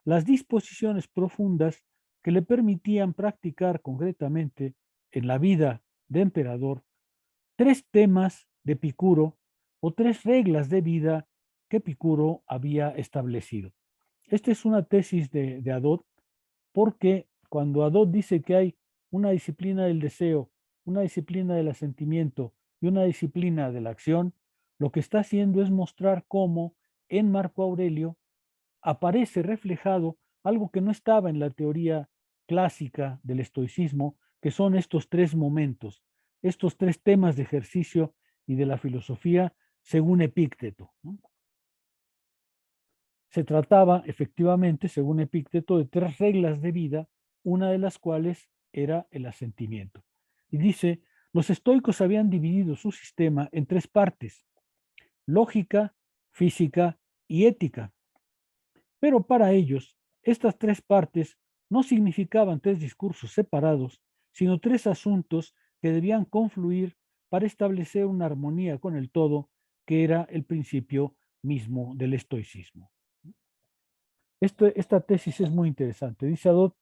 las disposiciones profundas que le permitían practicar concretamente en la vida de emperador 3 temas de Epicuro o 3 reglas de vida que Epicuro había establecido. Esta es una tesis de Adot, porque cuando Adot dice que hay una disciplina del deseo, una disciplina del asentimiento y una disciplina de la acción, lo que está haciendo es mostrar cómo en Marco Aurelio aparece reflejado algo que no estaba en la teoría clásica del estoicismo, que son estos 3 momentos, estos 3 temas de ejercicio y de la filosofía según Epícteto, ¿no? Se trataba efectivamente, según Epícteto, de 3 reglas de vida, una de las cuales era el asentimiento. Y dice, los estoicos habían dividido su sistema en 3 partes, lógica, física y ética. Pero para ellos, estas 3 partes no significaban 3 discursos separados, sino 3 asuntos que debían confluir para establecer una armonía con el todo, que era el principio mismo del estoicismo. Esta tesis es muy interesante. Dice Adot,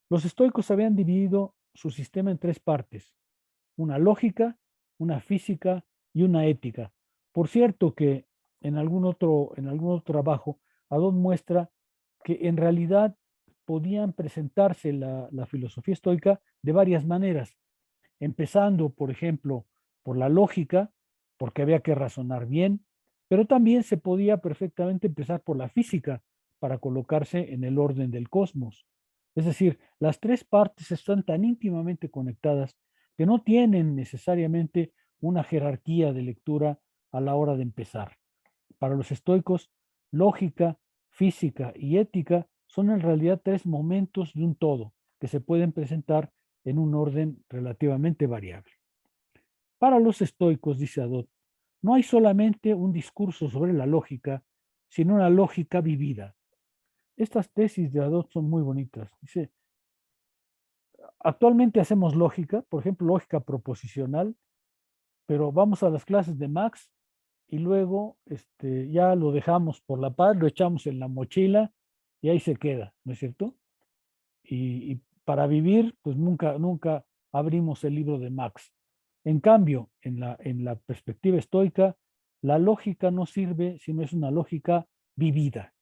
los estoicos habían dividido su sistema en 3 partes, una lógica, una física y una ética. Por cierto que en algún otro trabajo, Adot muestra que en realidad podían presentarse la filosofía estoica de varias maneras, empezando, por ejemplo, por la lógica, porque había que razonar bien, pero también se podía perfectamente empezar por la física para colocarse en el orden del cosmos. Es decir, las 3 partes están tan íntimamente conectadas que no tienen necesariamente una jerarquía de lectura a la hora de empezar. Para los estoicos, lógica, física y ética son en realidad 3 momentos de un todo que se pueden presentar en un orden relativamente variable. Para los estoicos, dice Adot, no hay solamente un discurso sobre la lógica, sino una lógica vivida. Estas tesis de Adot son muy bonitas. Dice, Actualmente hacemos lógica, por ejemplo, lógica proposicional, pero vamos a las clases de Max y luego ya lo dejamos por la paz, lo echamos en la mochila y ahí se queda, ¿no es cierto? Y para vivir, pues nunca abrimos el libro de Max. En cambio, en la perspectiva estoica, la lógica no sirve si no es una lógica vivida.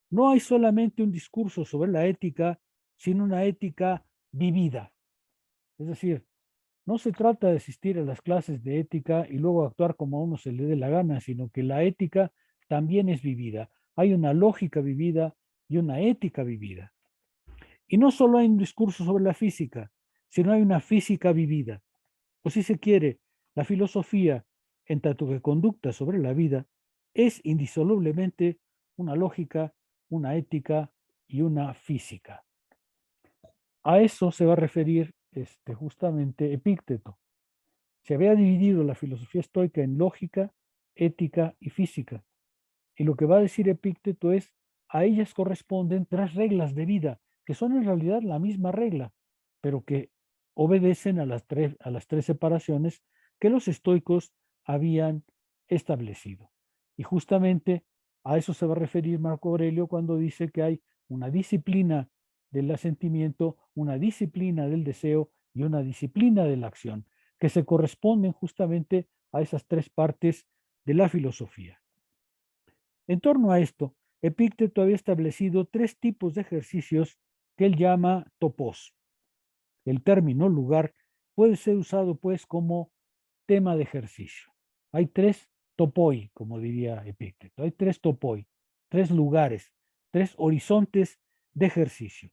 No hay solamente un discurso sobre la ética, sino una ética vivida. Es decir, no se trata de asistir a las clases de ética y luego actuar como a uno se le dé la gana, sino que la ética también es vivida. Hay una lógica vivida y una ética vivida. Y no solo hay un discurso sobre la física, sino hay una física vivida. O si se quiere, la filosofía, en tanto que conducta sobre la vida, es indisolublemente una lógica, una ética y una física. A eso se va a referir justamente Epícteto. Se había dividido la filosofía estoica en lógica, ética y física. Y lo que va a decir Epícteto es, a ellas corresponden 3 reglas de vida, que son en realidad la misma regla, pero que obedecen a las tres separaciones que los estoicos habían establecido. Y justamente a eso se va a referir Marco Aurelio cuando dice que hay una disciplina del asentimiento, una disciplina del deseo y una disciplina de la acción, que se corresponden justamente a esas 3 partes de la filosofía. En torno a esto, Epícteto había establecido 3 tipos de ejercicios que él llama topos. El término lugar puede ser usado pues como tema de ejercicio. Hay 3 topoi, como diría Epícteto. Hay 3 topoi, 3 lugares, 3 horizontes de ejercicio.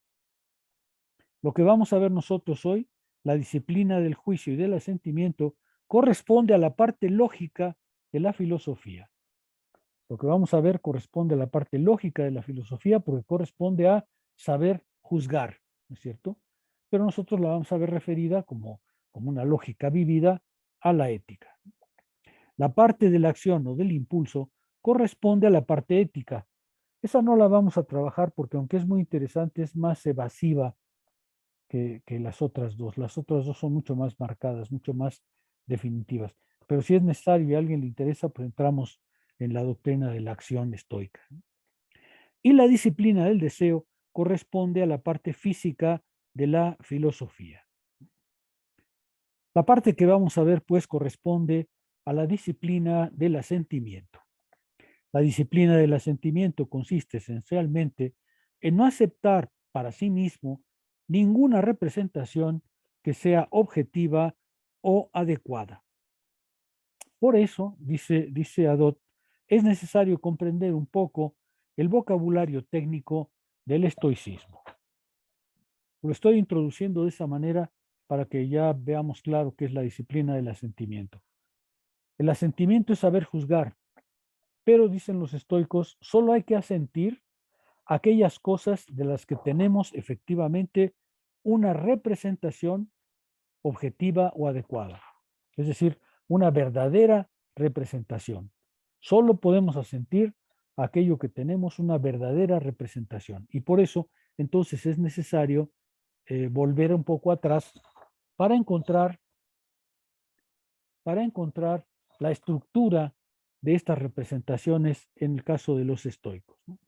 Lo que vamos a ver nosotros hoy, la disciplina del juicio y del asentimiento, corresponde a la parte lógica de la filosofía. Lo que vamos a ver corresponde a la parte lógica de la filosofía porque corresponde a saber juzgar, ¿no es cierto? Pero nosotros la vamos a ver referida como una lógica vivida a la ética. La parte de la acción o del impulso corresponde a la parte ética. Esa no la vamos a trabajar porque aunque es muy interesante, es más evasiva que las otras dos. Las otras dos son mucho más marcadas, mucho más definitivas. Pero si es necesario y a alguien le interesa, pues entramos en la doctrina de la acción estoica. Y la disciplina del deseo corresponde a la parte física de la filosofía. La parte que vamos a ver, pues, corresponde a la disciplina del asentimiento. La disciplina del asentimiento consiste esencialmente en no aceptar para sí mismo ninguna representación que sea objetiva o adecuada. Por eso, dice Adot, es necesario comprender un poco el vocabulario técnico del estoicismo. Lo estoy introduciendo de esa manera para que ya veamos claro qué es la disciplina del asentimiento. El asentimiento es saber juzgar, pero dicen los estoicos, solo hay que asentir aquellas cosas de las que tenemos efectivamente una representación objetiva o adecuada. Es decir, una verdadera representación. Solo podemos asentir aquello que tenemos una verdadera representación. Y por eso, entonces, es necesario volver un poco atrás para encontrar la estructura de estas representaciones en el caso de los estoicos, ¿no?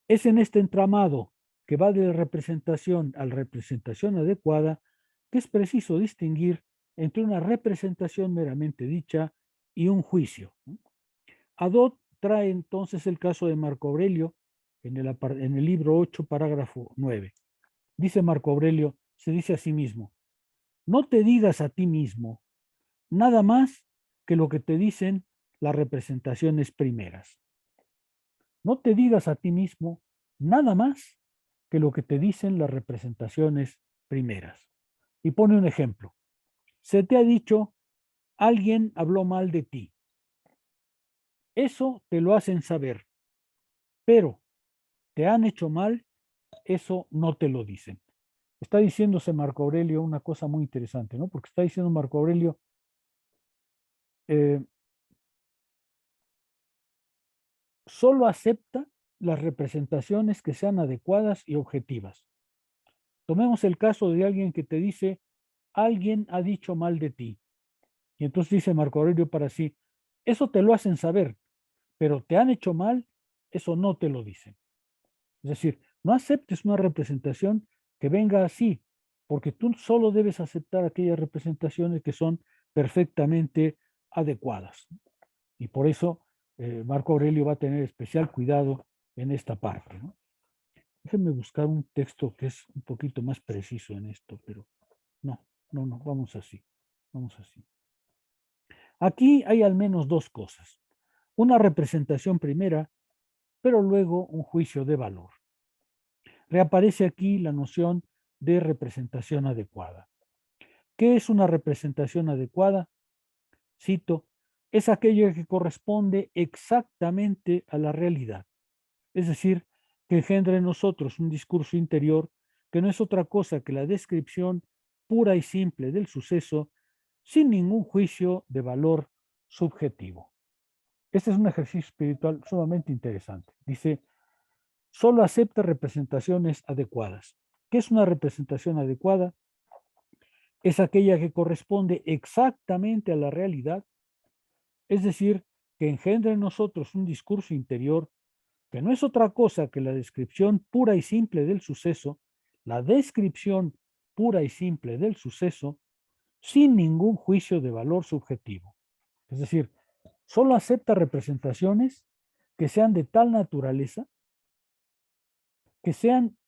Es en este entramado que va de representación a representación adecuada que es preciso distinguir entre una representación meramente dicha y un juicio. Adot trae entonces el caso de Marco Aurelio en el libro 8, parágrafo 9. Dice Marco Aurelio, se dice a sí mismo, no te digas a ti mismo nada más que lo que te dicen las representaciones primeras. No te digas a ti mismo nada más que lo que te dicen las representaciones primeras. Y pone un ejemplo. Se te ha dicho, alguien habló mal de ti. Eso te lo hacen saber, pero te han hecho mal, eso no te lo dicen. Está diciéndose Marco Aurelio una cosa muy interesante, ¿no? Porque está diciendo Marco Aurelio, solo acepta las representaciones que sean adecuadas y objetivas. Tomemos el caso de alguien que te dice, alguien ha dicho mal de ti. Y entonces dice Marco Aurelio para sí, eso te lo hacen saber, pero te han hecho mal, eso no te lo dicen. Es decir, no aceptes una representación que venga así, porque tú solo debes aceptar aquellas representaciones que son perfectamente adecuadas. Y por eso Marco Aurelio va a tener especial cuidado en esta parte, ¿no? Déjenme buscar un texto que es un poquito más preciso en esto, pero no, vamos así, vamos así. Aquí hay al menos dos cosas. Una representación primera, pero luego un juicio de valor. Reaparece aquí la noción de representación adecuada. ¿Qué es una representación adecuada? Cito, es aquello que corresponde exactamente a la realidad. Es decir, que engendra en nosotros un discurso interior que no es otra cosa que la descripción pura y simple del suceso sin ningún juicio de valor subjetivo. Este es un ejercicio espiritual sumamente interesante. Dice, solo acepta representaciones adecuadas. ¿Qué es una representación adecuada? Es aquella que corresponde exactamente a la realidad, es decir, que engendra en nosotros un discurso interior que no es otra cosa que la descripción pura y simple del suceso, la descripción pura y simple del suceso, sin ningún juicio de valor subjetivo. Es decir, solo acepta representaciones que sean de tal naturaleza, que sean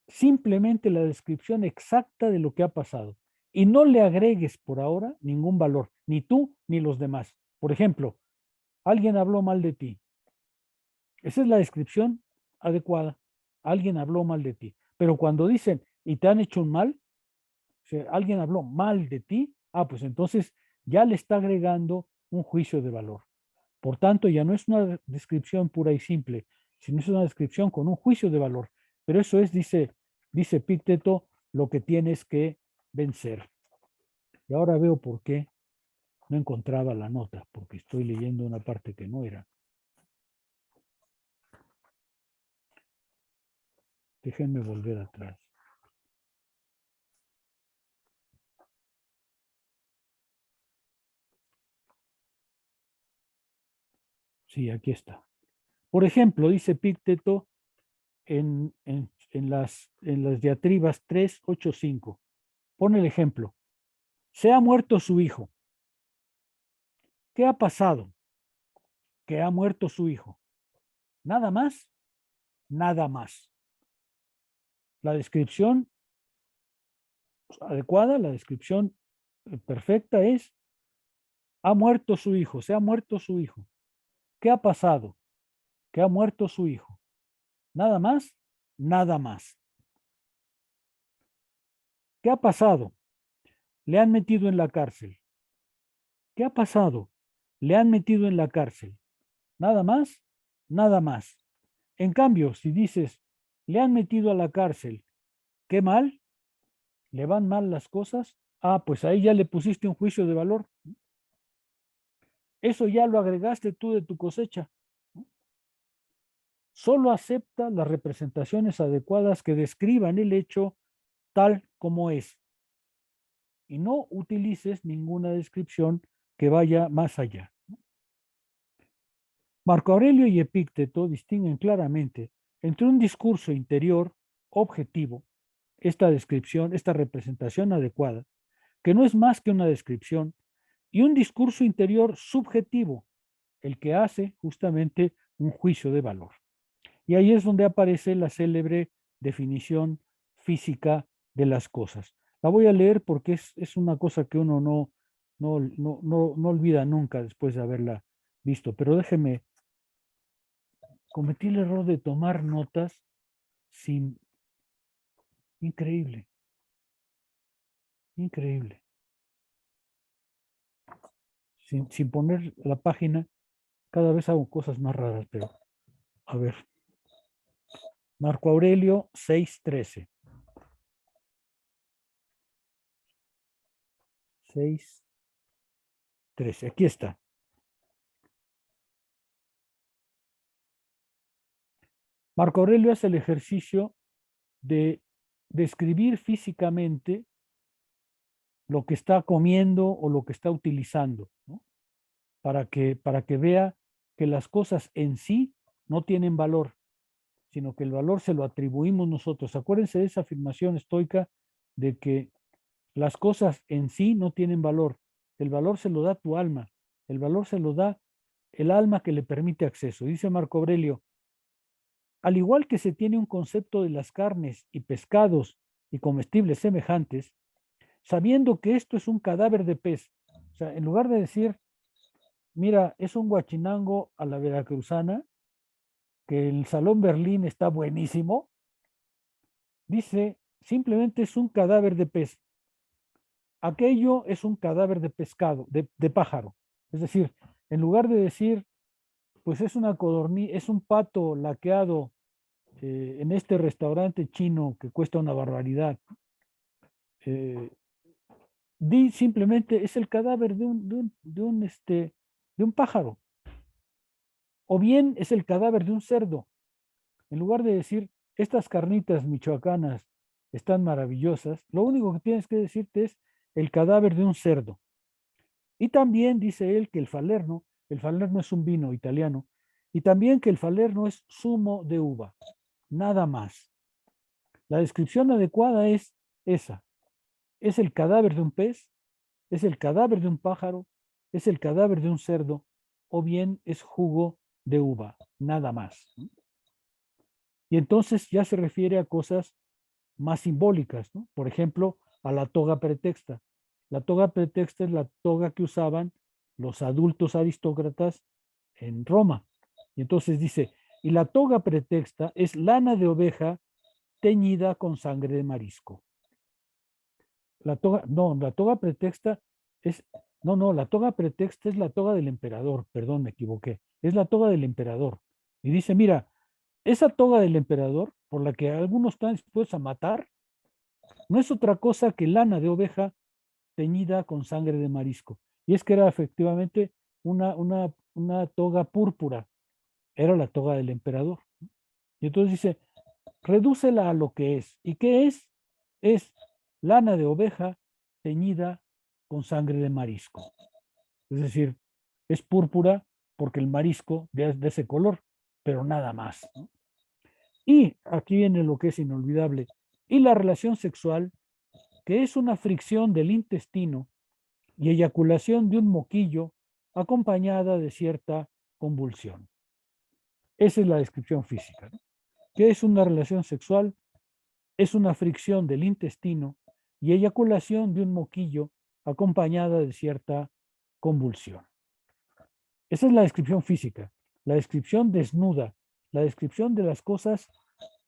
simplemente la descripción exacta de lo que ha pasado y no le agregues por ahora ningún valor, ni tú ni los demás. Por ejemplo, alguien habló mal de ti. Esa es la descripción adecuada. Alguien habló mal de ti. Pero cuando dicen, y te han hecho un mal, o sea, alguien habló mal de ti, pues entonces ya le está agregando un juicio de valor. Por tanto, ya no es una descripción pura y simple, sino es una descripción con un juicio de valor. Pero eso es, dice Epicteto, lo que tienes que vencer. Y ahora veo por qué no encontraba la nota, porque estoy leyendo una parte que no era. Déjenme volver atrás. Sí, aquí está. Por ejemplo, dice Epicteto en las diatribas 3, 8, 5. Pone el ejemplo. Se ha muerto su hijo. ¿Qué ha pasado? Que ha muerto su hijo. Nada más, nada más. La descripción adecuada, la descripción perfecta es, ha muerto su hijo, se ha muerto su hijo. ¿Qué ha pasado? Que ha muerto su hijo. Nada más, nada más. ¿Qué ha pasado? Le han metido en la cárcel. ¿Qué ha pasado? Le han metido en la cárcel. Nada más, nada más. En cambio, si dices, le han metido a la cárcel, ¿qué mal? ¿Le van mal las cosas? Pues ahí ya le pusiste un juicio de valor. Eso ya lo agregaste tú de tu cosecha. Solo acepta las representaciones adecuadas que describan el hecho tal como es. Y no utilices ninguna descripción que vaya más allá. Marco Aurelio y Epicteto distinguen claramente entre un discurso interior objetivo, esta descripción, esta representación adecuada, que no es más que una descripción, y un discurso interior subjetivo, el que hace justamente un juicio de valor. Y ahí es donde aparece la célebre definición física de las cosas. La voy a leer porque es una cosa que uno no olvida nunca después de haberla visto, pero déjeme, cometí el error de tomar notas sin... Increíble, increíble. Sin poner la página, cada vez hago cosas más raras, pero a ver. Marco Aurelio 6:13. 6:13. Aquí está. Marco Aurelio hace el ejercicio de describir físicamente lo que está comiendo o lo que está utilizando, ¿no? Para que vea que las cosas en sí no tienen valor, sino que el valor se lo atribuimos nosotros. Acuérdense de esa afirmación estoica de que las cosas en sí no tienen valor. El valor se lo da tu alma. El valor se lo da el alma que le permite acceso. Dice Marco Aurelio, al igual que se tiene un concepto de las carnes y pescados y comestibles semejantes, sabiendo que esto es un cadáver de pez. O sea, en lugar de decir, mira, es un guachinango a la veracruzana, que el Salón Berlín está buenísimo, dice, simplemente es un cadáver de pez. Aquello es un cadáver de pescado, de pájaro. Es decir, en lugar de decir, pues es una codorniz, es un pato laqueado en este restaurante chino que cuesta una barbaridad, di simplemente es el cadáver de un pájaro. O bien es el cadáver de un cerdo. En lugar de decir, estas carnitas michoacanas están maravillosas, lo único que tienes que decirte es el cadáver de un cerdo. Y también dice él que el Falerno es un vino italiano, y también que el Falerno es zumo de uva, nada más. La descripción adecuada es esa. Es el cadáver de un pez, es el cadáver de un pájaro, es el cadáver de un cerdo, o bien es jugo de uva, nada más. Y entonces ya se refiere a cosas más simbólicas, ¿no? Por ejemplo, a la toga pretexta. La toga pretexta es la toga que usaban los adultos aristócratas en Roma. Y entonces dice, y la toga pretexta es lana de oveja teñida con sangre de marisco. La toga pretexta es, la toga pretexta es la toga del emperador, perdón, me equivoqué, es la toga del emperador. Y dice, mira, esa toga del emperador, por la que algunos están dispuestos a matar, no es otra cosa que lana de oveja teñida con sangre de marisco. Y es que era efectivamente una toga púrpura, era la toga del emperador. Y entonces dice, redúcela a lo que es. ¿Y qué es? Es lana de oveja teñida con sangre de marisco. Es decir, es púrpura porque el marisco de ese color, pero nada más, ¿no? Y aquí viene lo que es inolvidable. Y la relación sexual, que es una fricción del intestino y eyaculación de un moquillo acompañada de cierta convulsión. Esa es la descripción física, ¿no? ¿Qué es una relación sexual? Es una fricción del intestino y eyaculación de un moquillo acompañada de cierta convulsión. Esa es la descripción física, la descripción desnuda, la descripción de las cosas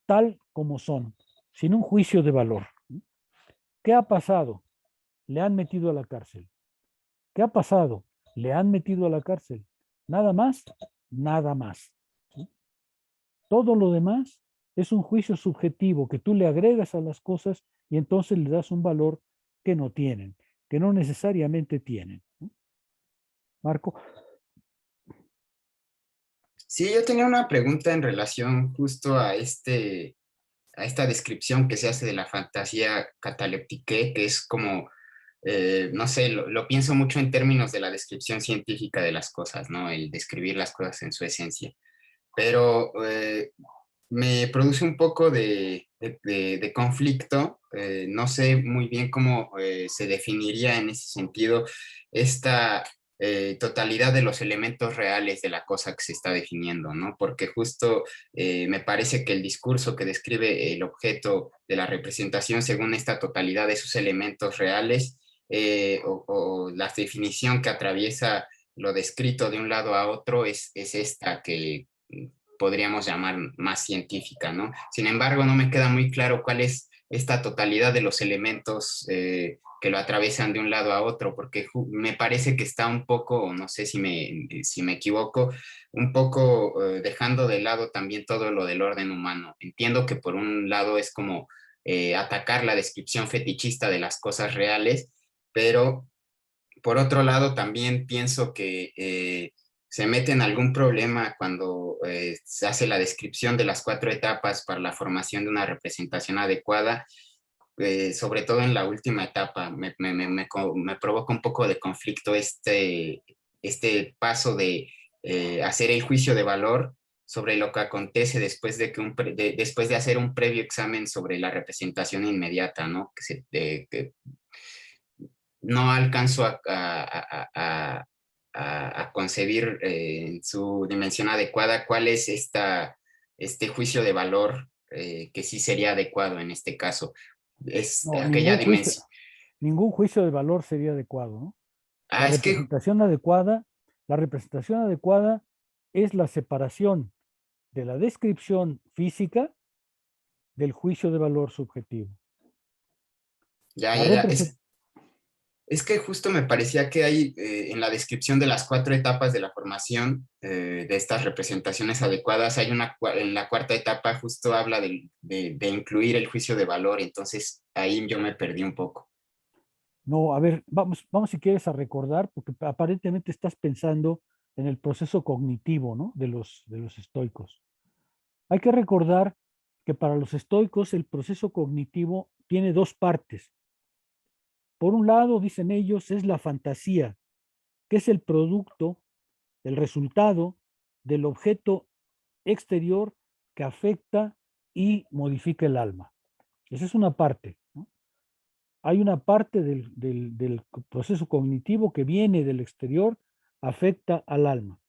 tal como son, sin un juicio de valor. ¿Qué ha pasado? Le han metido a la cárcel. ¿Qué ha pasado? Le han metido a la cárcel. Nada más, nada más. ¿Sí? Todo lo demás es un juicio subjetivo que tú le agregas a las cosas y entonces le das un valor que no tienen, que no necesariamente tienen. Marco. Sí, yo tenía una pregunta en relación justo a esta descripción que se hace de la fantasía cataléptique, que es como, no sé, lo pienso mucho en términos de la descripción científica de las cosas, ¿no? El describir las cosas en su esencia. Pero me produce un poco de conflicto. No sé muy bien cómo se definiría en ese sentido esta totalidad de los elementos reales de la cosa que se está definiendo, ¿no? Porque justo me parece que el discurso que describe el objeto de la representación según esta totalidad de sus elementos reales o la definición que atraviesa lo descrito de un lado a otro es esta que podríamos llamar más científica, ¿no? Sin embargo, no me queda muy claro cuál es esta totalidad de los elementos que lo atraviesan de un lado a otro, porque me parece que está un poco, no sé si me equivoco, un poco dejando de lado también todo lo del orden humano. Entiendo que por un lado es como atacar la descripción fetichista de las cosas reales, pero por otro lado también pienso que se mete en algún problema cuando se hace la descripción de las 4 etapas para la formación de una representación adecuada, sobre todo en la última etapa. Me provoca un poco de conflicto este paso de hacer el juicio de valor sobre lo que acontece después después de hacer un previo examen sobre la representación inmediata, ¿no? Que no alcanzo a concebir en su dimensión adecuada cuál es este juicio de valor que sí sería adecuado en este caso. Es No, aquella dimensión. ningún juicio de valor sería adecuado, ¿no? La Es que representación adecuada es la separación de la descripción física del juicio de valor subjetivo. ya, La ya, ya. represent- Es que justo me parecía que hay en la descripción de las 4 etapas de la formación de estas representaciones adecuadas, en la 4ª etapa justo habla de incluir el juicio de valor, entonces ahí yo me perdí un poco. No, a ver, vamos si quieres a recordar, porque aparentemente estás pensando en el proceso cognitivo, ¿no? de los estoicos. Hay que recordar que para los estoicos el proceso cognitivo tiene 2 partes. Por un lado, dicen ellos, es la fantasía, que es el producto, el resultado del objeto exterior que afecta y modifica el alma. Esa es una parte, ¿no? Hay una parte del proceso cognitivo que viene del exterior, afecta al alma.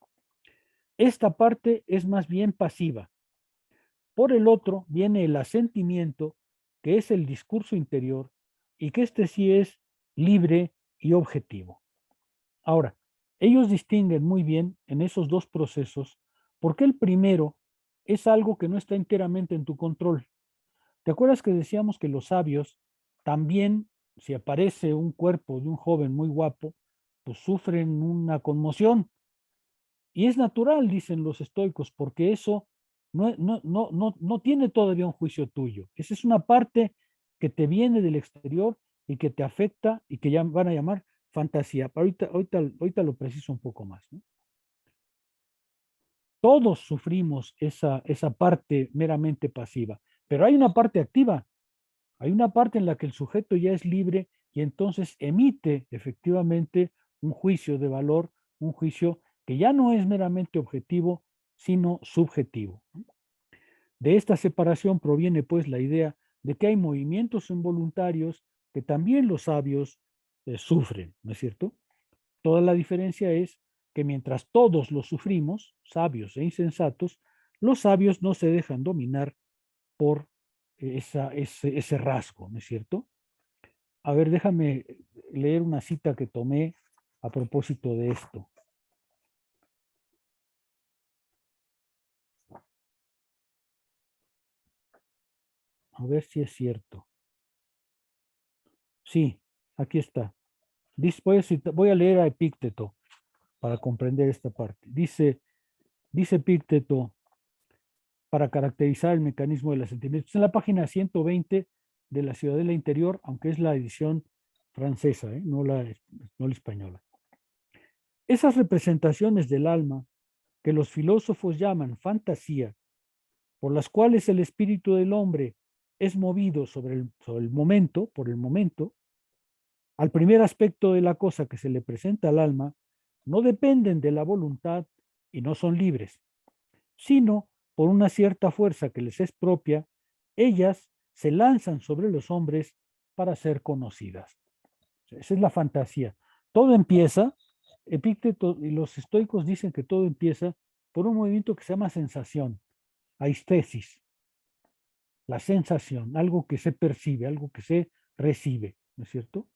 Esta parte es más bien pasiva. Por el otro viene el asentimiento, que es el discurso interior, y que este sí es libre y objetivo. Ahora, ellos distinguen muy bien en esos 2 procesos, porque el primero es algo que no está enteramente en tu control. ¿Te acuerdas que decíamos que los sabios también, si aparece un cuerpo de un joven muy guapo, pues sufren una conmoción? Y es natural, dicen los estoicos, porque eso no tiene todavía un juicio tuyo. Esa es una parte que te viene del exterior y que te afecta y que ya van a llamar fantasía. Pero ahorita lo preciso un poco más, ¿no? Todos sufrimos esa parte meramente pasiva, pero hay una parte activa. Hay una parte en la que el sujeto ya es libre y entonces emite efectivamente un juicio de valor, un juicio que ya no es meramente objetivo, sino subjetivo. De esta separación proviene pues la idea de que hay movimientos involuntarios que también los sabios sufren, ¿no es cierto? Toda la diferencia es que mientras todos los sufrimos, sabios e insensatos, los sabios no se dejan dominar por ese rasgo, ¿no es cierto? A ver, déjame leer una cita que tomé a propósito de esto. A ver si es cierto. Sí, aquí está. Voy a leer a Epícteto para comprender esta parte. Dice Epícteto, para caracterizar el mecanismo del asentimiento. Es en la página 120 de la Ciudadela Interior, aunque es la edición francesa, no la española. Esas representaciones del alma que los filósofos llaman fantasía, por las cuales el espíritu del hombre es movido sobre el momento, por el momento, al primer aspecto de la cosa que se le presenta al alma, no dependen de la voluntad y no son libres, sino por una cierta fuerza que les es propia, ellas se lanzan sobre los hombres para ser conocidas. Esa es la fantasía. Todo empieza, Epícteto y los estoicos dicen que todo empieza por un movimiento que se llama sensación, aistesis, la sensación, algo que se percibe, algo que se recibe, ¿no es cierto?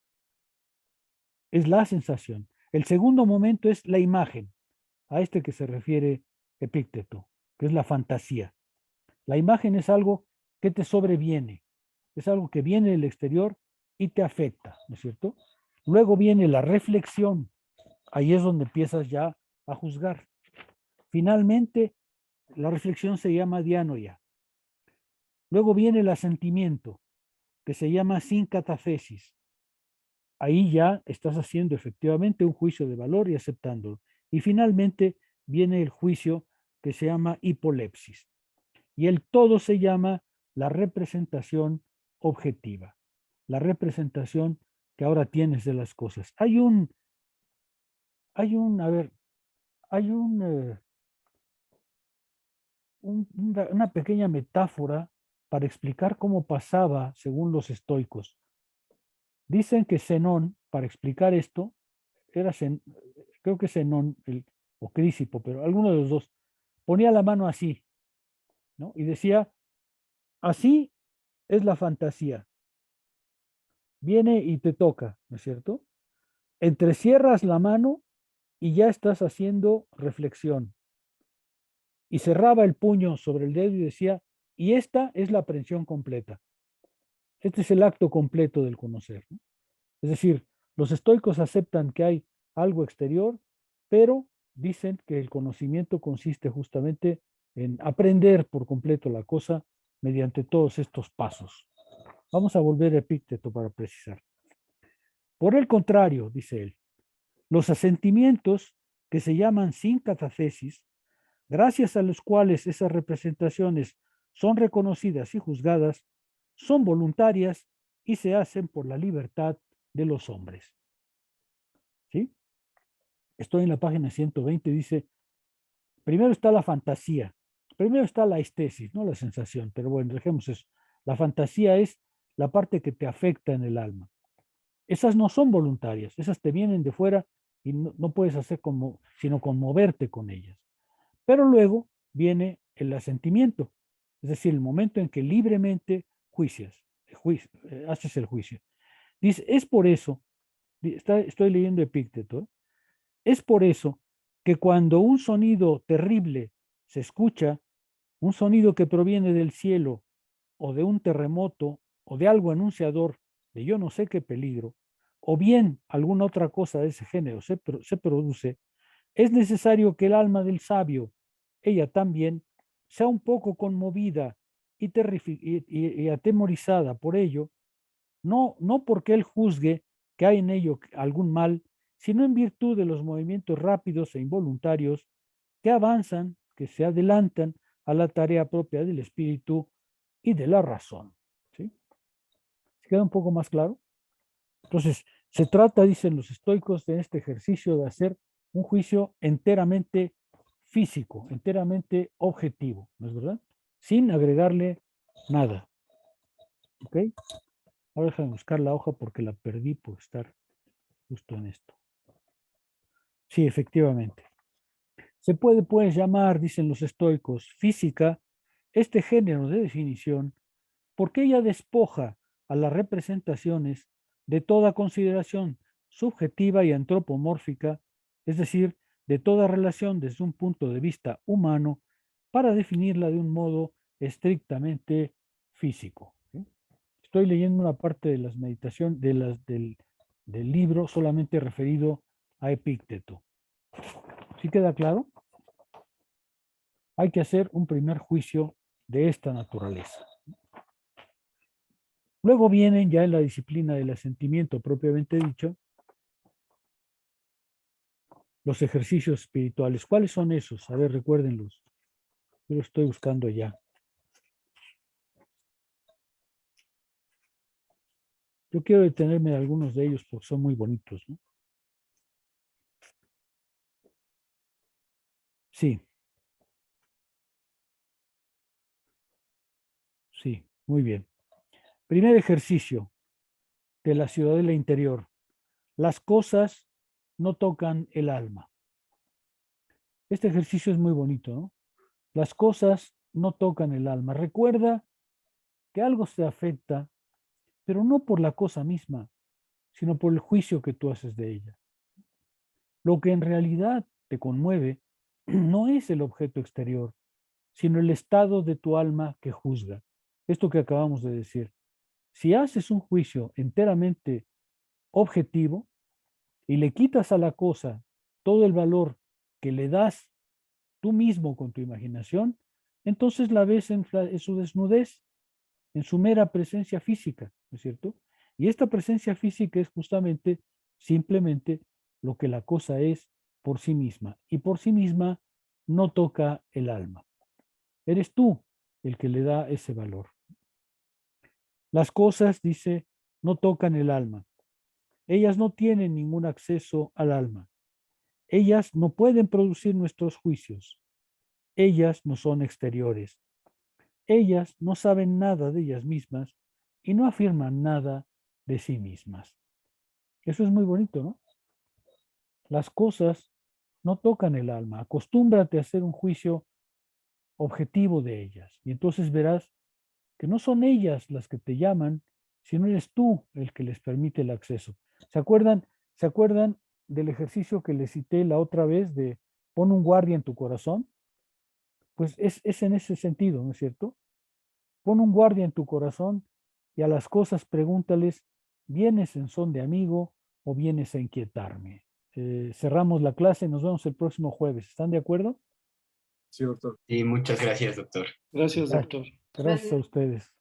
Es la sensación. El segundo momento es la imagen, a este que se refiere Epícteto, que es la fantasía. La imagen es algo que te sobreviene, es algo que viene del exterior y te afecta, ¿no es cierto? Luego viene la reflexión, ahí es donde empiezas ya a juzgar. Finalmente, la reflexión se llama dianoia. Luego viene el asentimiento, que se llama sincatacesis. Ahí ya estás haciendo efectivamente un juicio de valor y aceptándolo. Y finalmente viene el juicio que se llama hipolepsis. Y el todo se llama la representación objetiva, la representación que ahora tienes de las cosas. Hay una pequeña metáfora para explicar cómo pasaba según los estoicos. Dicen que Zenón, para explicar esto, creo que Zenón o Crisipo, pero alguno de los dos, ponía la mano así, ¿no? Y decía, así es la fantasía. Viene y te toca, ¿no es cierto? Entrecierras la mano y ya estás haciendo reflexión. Y cerraba el puño sobre el dedo y decía, y esta es la aprehensión completa. Este es el acto completo del conocer, ¿no? Es decir, los estoicos aceptan que hay algo exterior, pero dicen que el conocimiento consiste justamente en aprender por completo la cosa mediante todos estos pasos. Vamos a volver a Epícteto para precisar. Por el contrario, dice él, los asentimientos que se llaman sincatacesis, gracias a los cuales esas representaciones son reconocidas y juzgadas, son voluntarias y se hacen por la libertad de los hombres. ¿Sí? Estoy en la página 120, dice, primero está la fantasía, primero está la estesis, no la sensación, pero bueno, dejemos eso. La fantasía es la parte que te afecta en el alma. Esas no son voluntarias, esas te vienen de fuera y no puedes hacer sino conmoverte con ellas. Pero luego viene el asentimiento, es decir, el momento en que libremente haces el juicio. Dice, es por eso, estoy leyendo Epícteto, es por eso que cuando un sonido terrible se escucha, un sonido que proviene del cielo o de un terremoto o de algo anunciador de yo no sé qué peligro, o bien alguna otra cosa de ese género se produce, es necesario que el alma del sabio, ella también, sea un poco conmovida y atemorizada por ello, no porque él juzgue que hay en ello algún mal, sino en virtud de los movimientos rápidos e involuntarios que avanzan, que se adelantan a la tarea propia del espíritu y de la razón. ¿Sí? ¿Se queda un poco más claro? Entonces, se trata, dicen los estoicos, de este ejercicio de hacer un juicio enteramente físico, enteramente objetivo, ¿no es verdad? Sin agregarle nada. ¿Ok? Ahora déjame buscar la hoja porque la perdí por estar justo en esto. Sí, efectivamente. Se puede, pues, llamar, dicen los estoicos, física este género de definición porque ella despoja a las representaciones de toda consideración subjetiva y antropomórfica, es decir, de toda relación desde un punto de vista humano, para definirla de un modo estrictamente físico. ¿Sí? Estoy leyendo una parte de las meditaciones del libro solamente referido a Epícteto. ¿Sí queda claro? Hay que hacer un primer juicio de esta naturaleza. Luego vienen ya en la disciplina del asentimiento propiamente dicho, los ejercicios espirituales. ¿Cuáles son esos? A ver, recuérdenlos. Yo los estoy buscando ya. Yo quiero detenerme en algunos de ellos porque son muy bonitos, ¿no? Sí. Sí, muy bien. Primer ejercicio de la ciudadela interior. Las cosas no tocan el alma. Este ejercicio es muy bonito, ¿no? Las cosas no tocan el alma. Recuerda que algo se afecta, pero no por la cosa misma, sino por el juicio que tú haces de ella. Lo que en realidad te conmueve no es el objeto exterior, sino el estado de tu alma que juzga. Esto que acabamos de decir. Si haces un juicio enteramente objetivo y le quitas a la cosa todo el valor que le das tú mismo con tu imaginación, entonces la ves en su desnudez, en su mera presencia física, ¿no es cierto? Y esta presencia física es justamente, simplemente, lo que la cosa es por sí misma. Y por sí misma no toca el alma. Eres tú el que le da ese valor. Las cosas, dice, no tocan el alma. Ellas no tienen ningún acceso al alma. Ellas no pueden producir nuestros juicios. Ellas no son exteriores. Ellas no saben nada de ellas mismas y no afirman nada de sí mismas. Eso es muy bonito, ¿no? Las cosas no tocan el alma. Acostúmbrate a hacer un juicio objetivo de ellas. Y entonces verás que no son ellas las que te llaman, sino eres tú el que les permite el acceso. ¿Se acuerdan del ejercicio que les cité la otra vez de pon un guardia en tu corazón? Pues es en ese sentido, ¿no es cierto? Pon un guardia en tu corazón y a las cosas pregúntales, ¿vienes en son de amigo o vienes a inquietarme? Cerramos la clase, nos vemos el próximo jueves. ¿Están de acuerdo? Sí, doctor. Y muchas gracias, doctor. Gracias, doctor. Gracias a ustedes.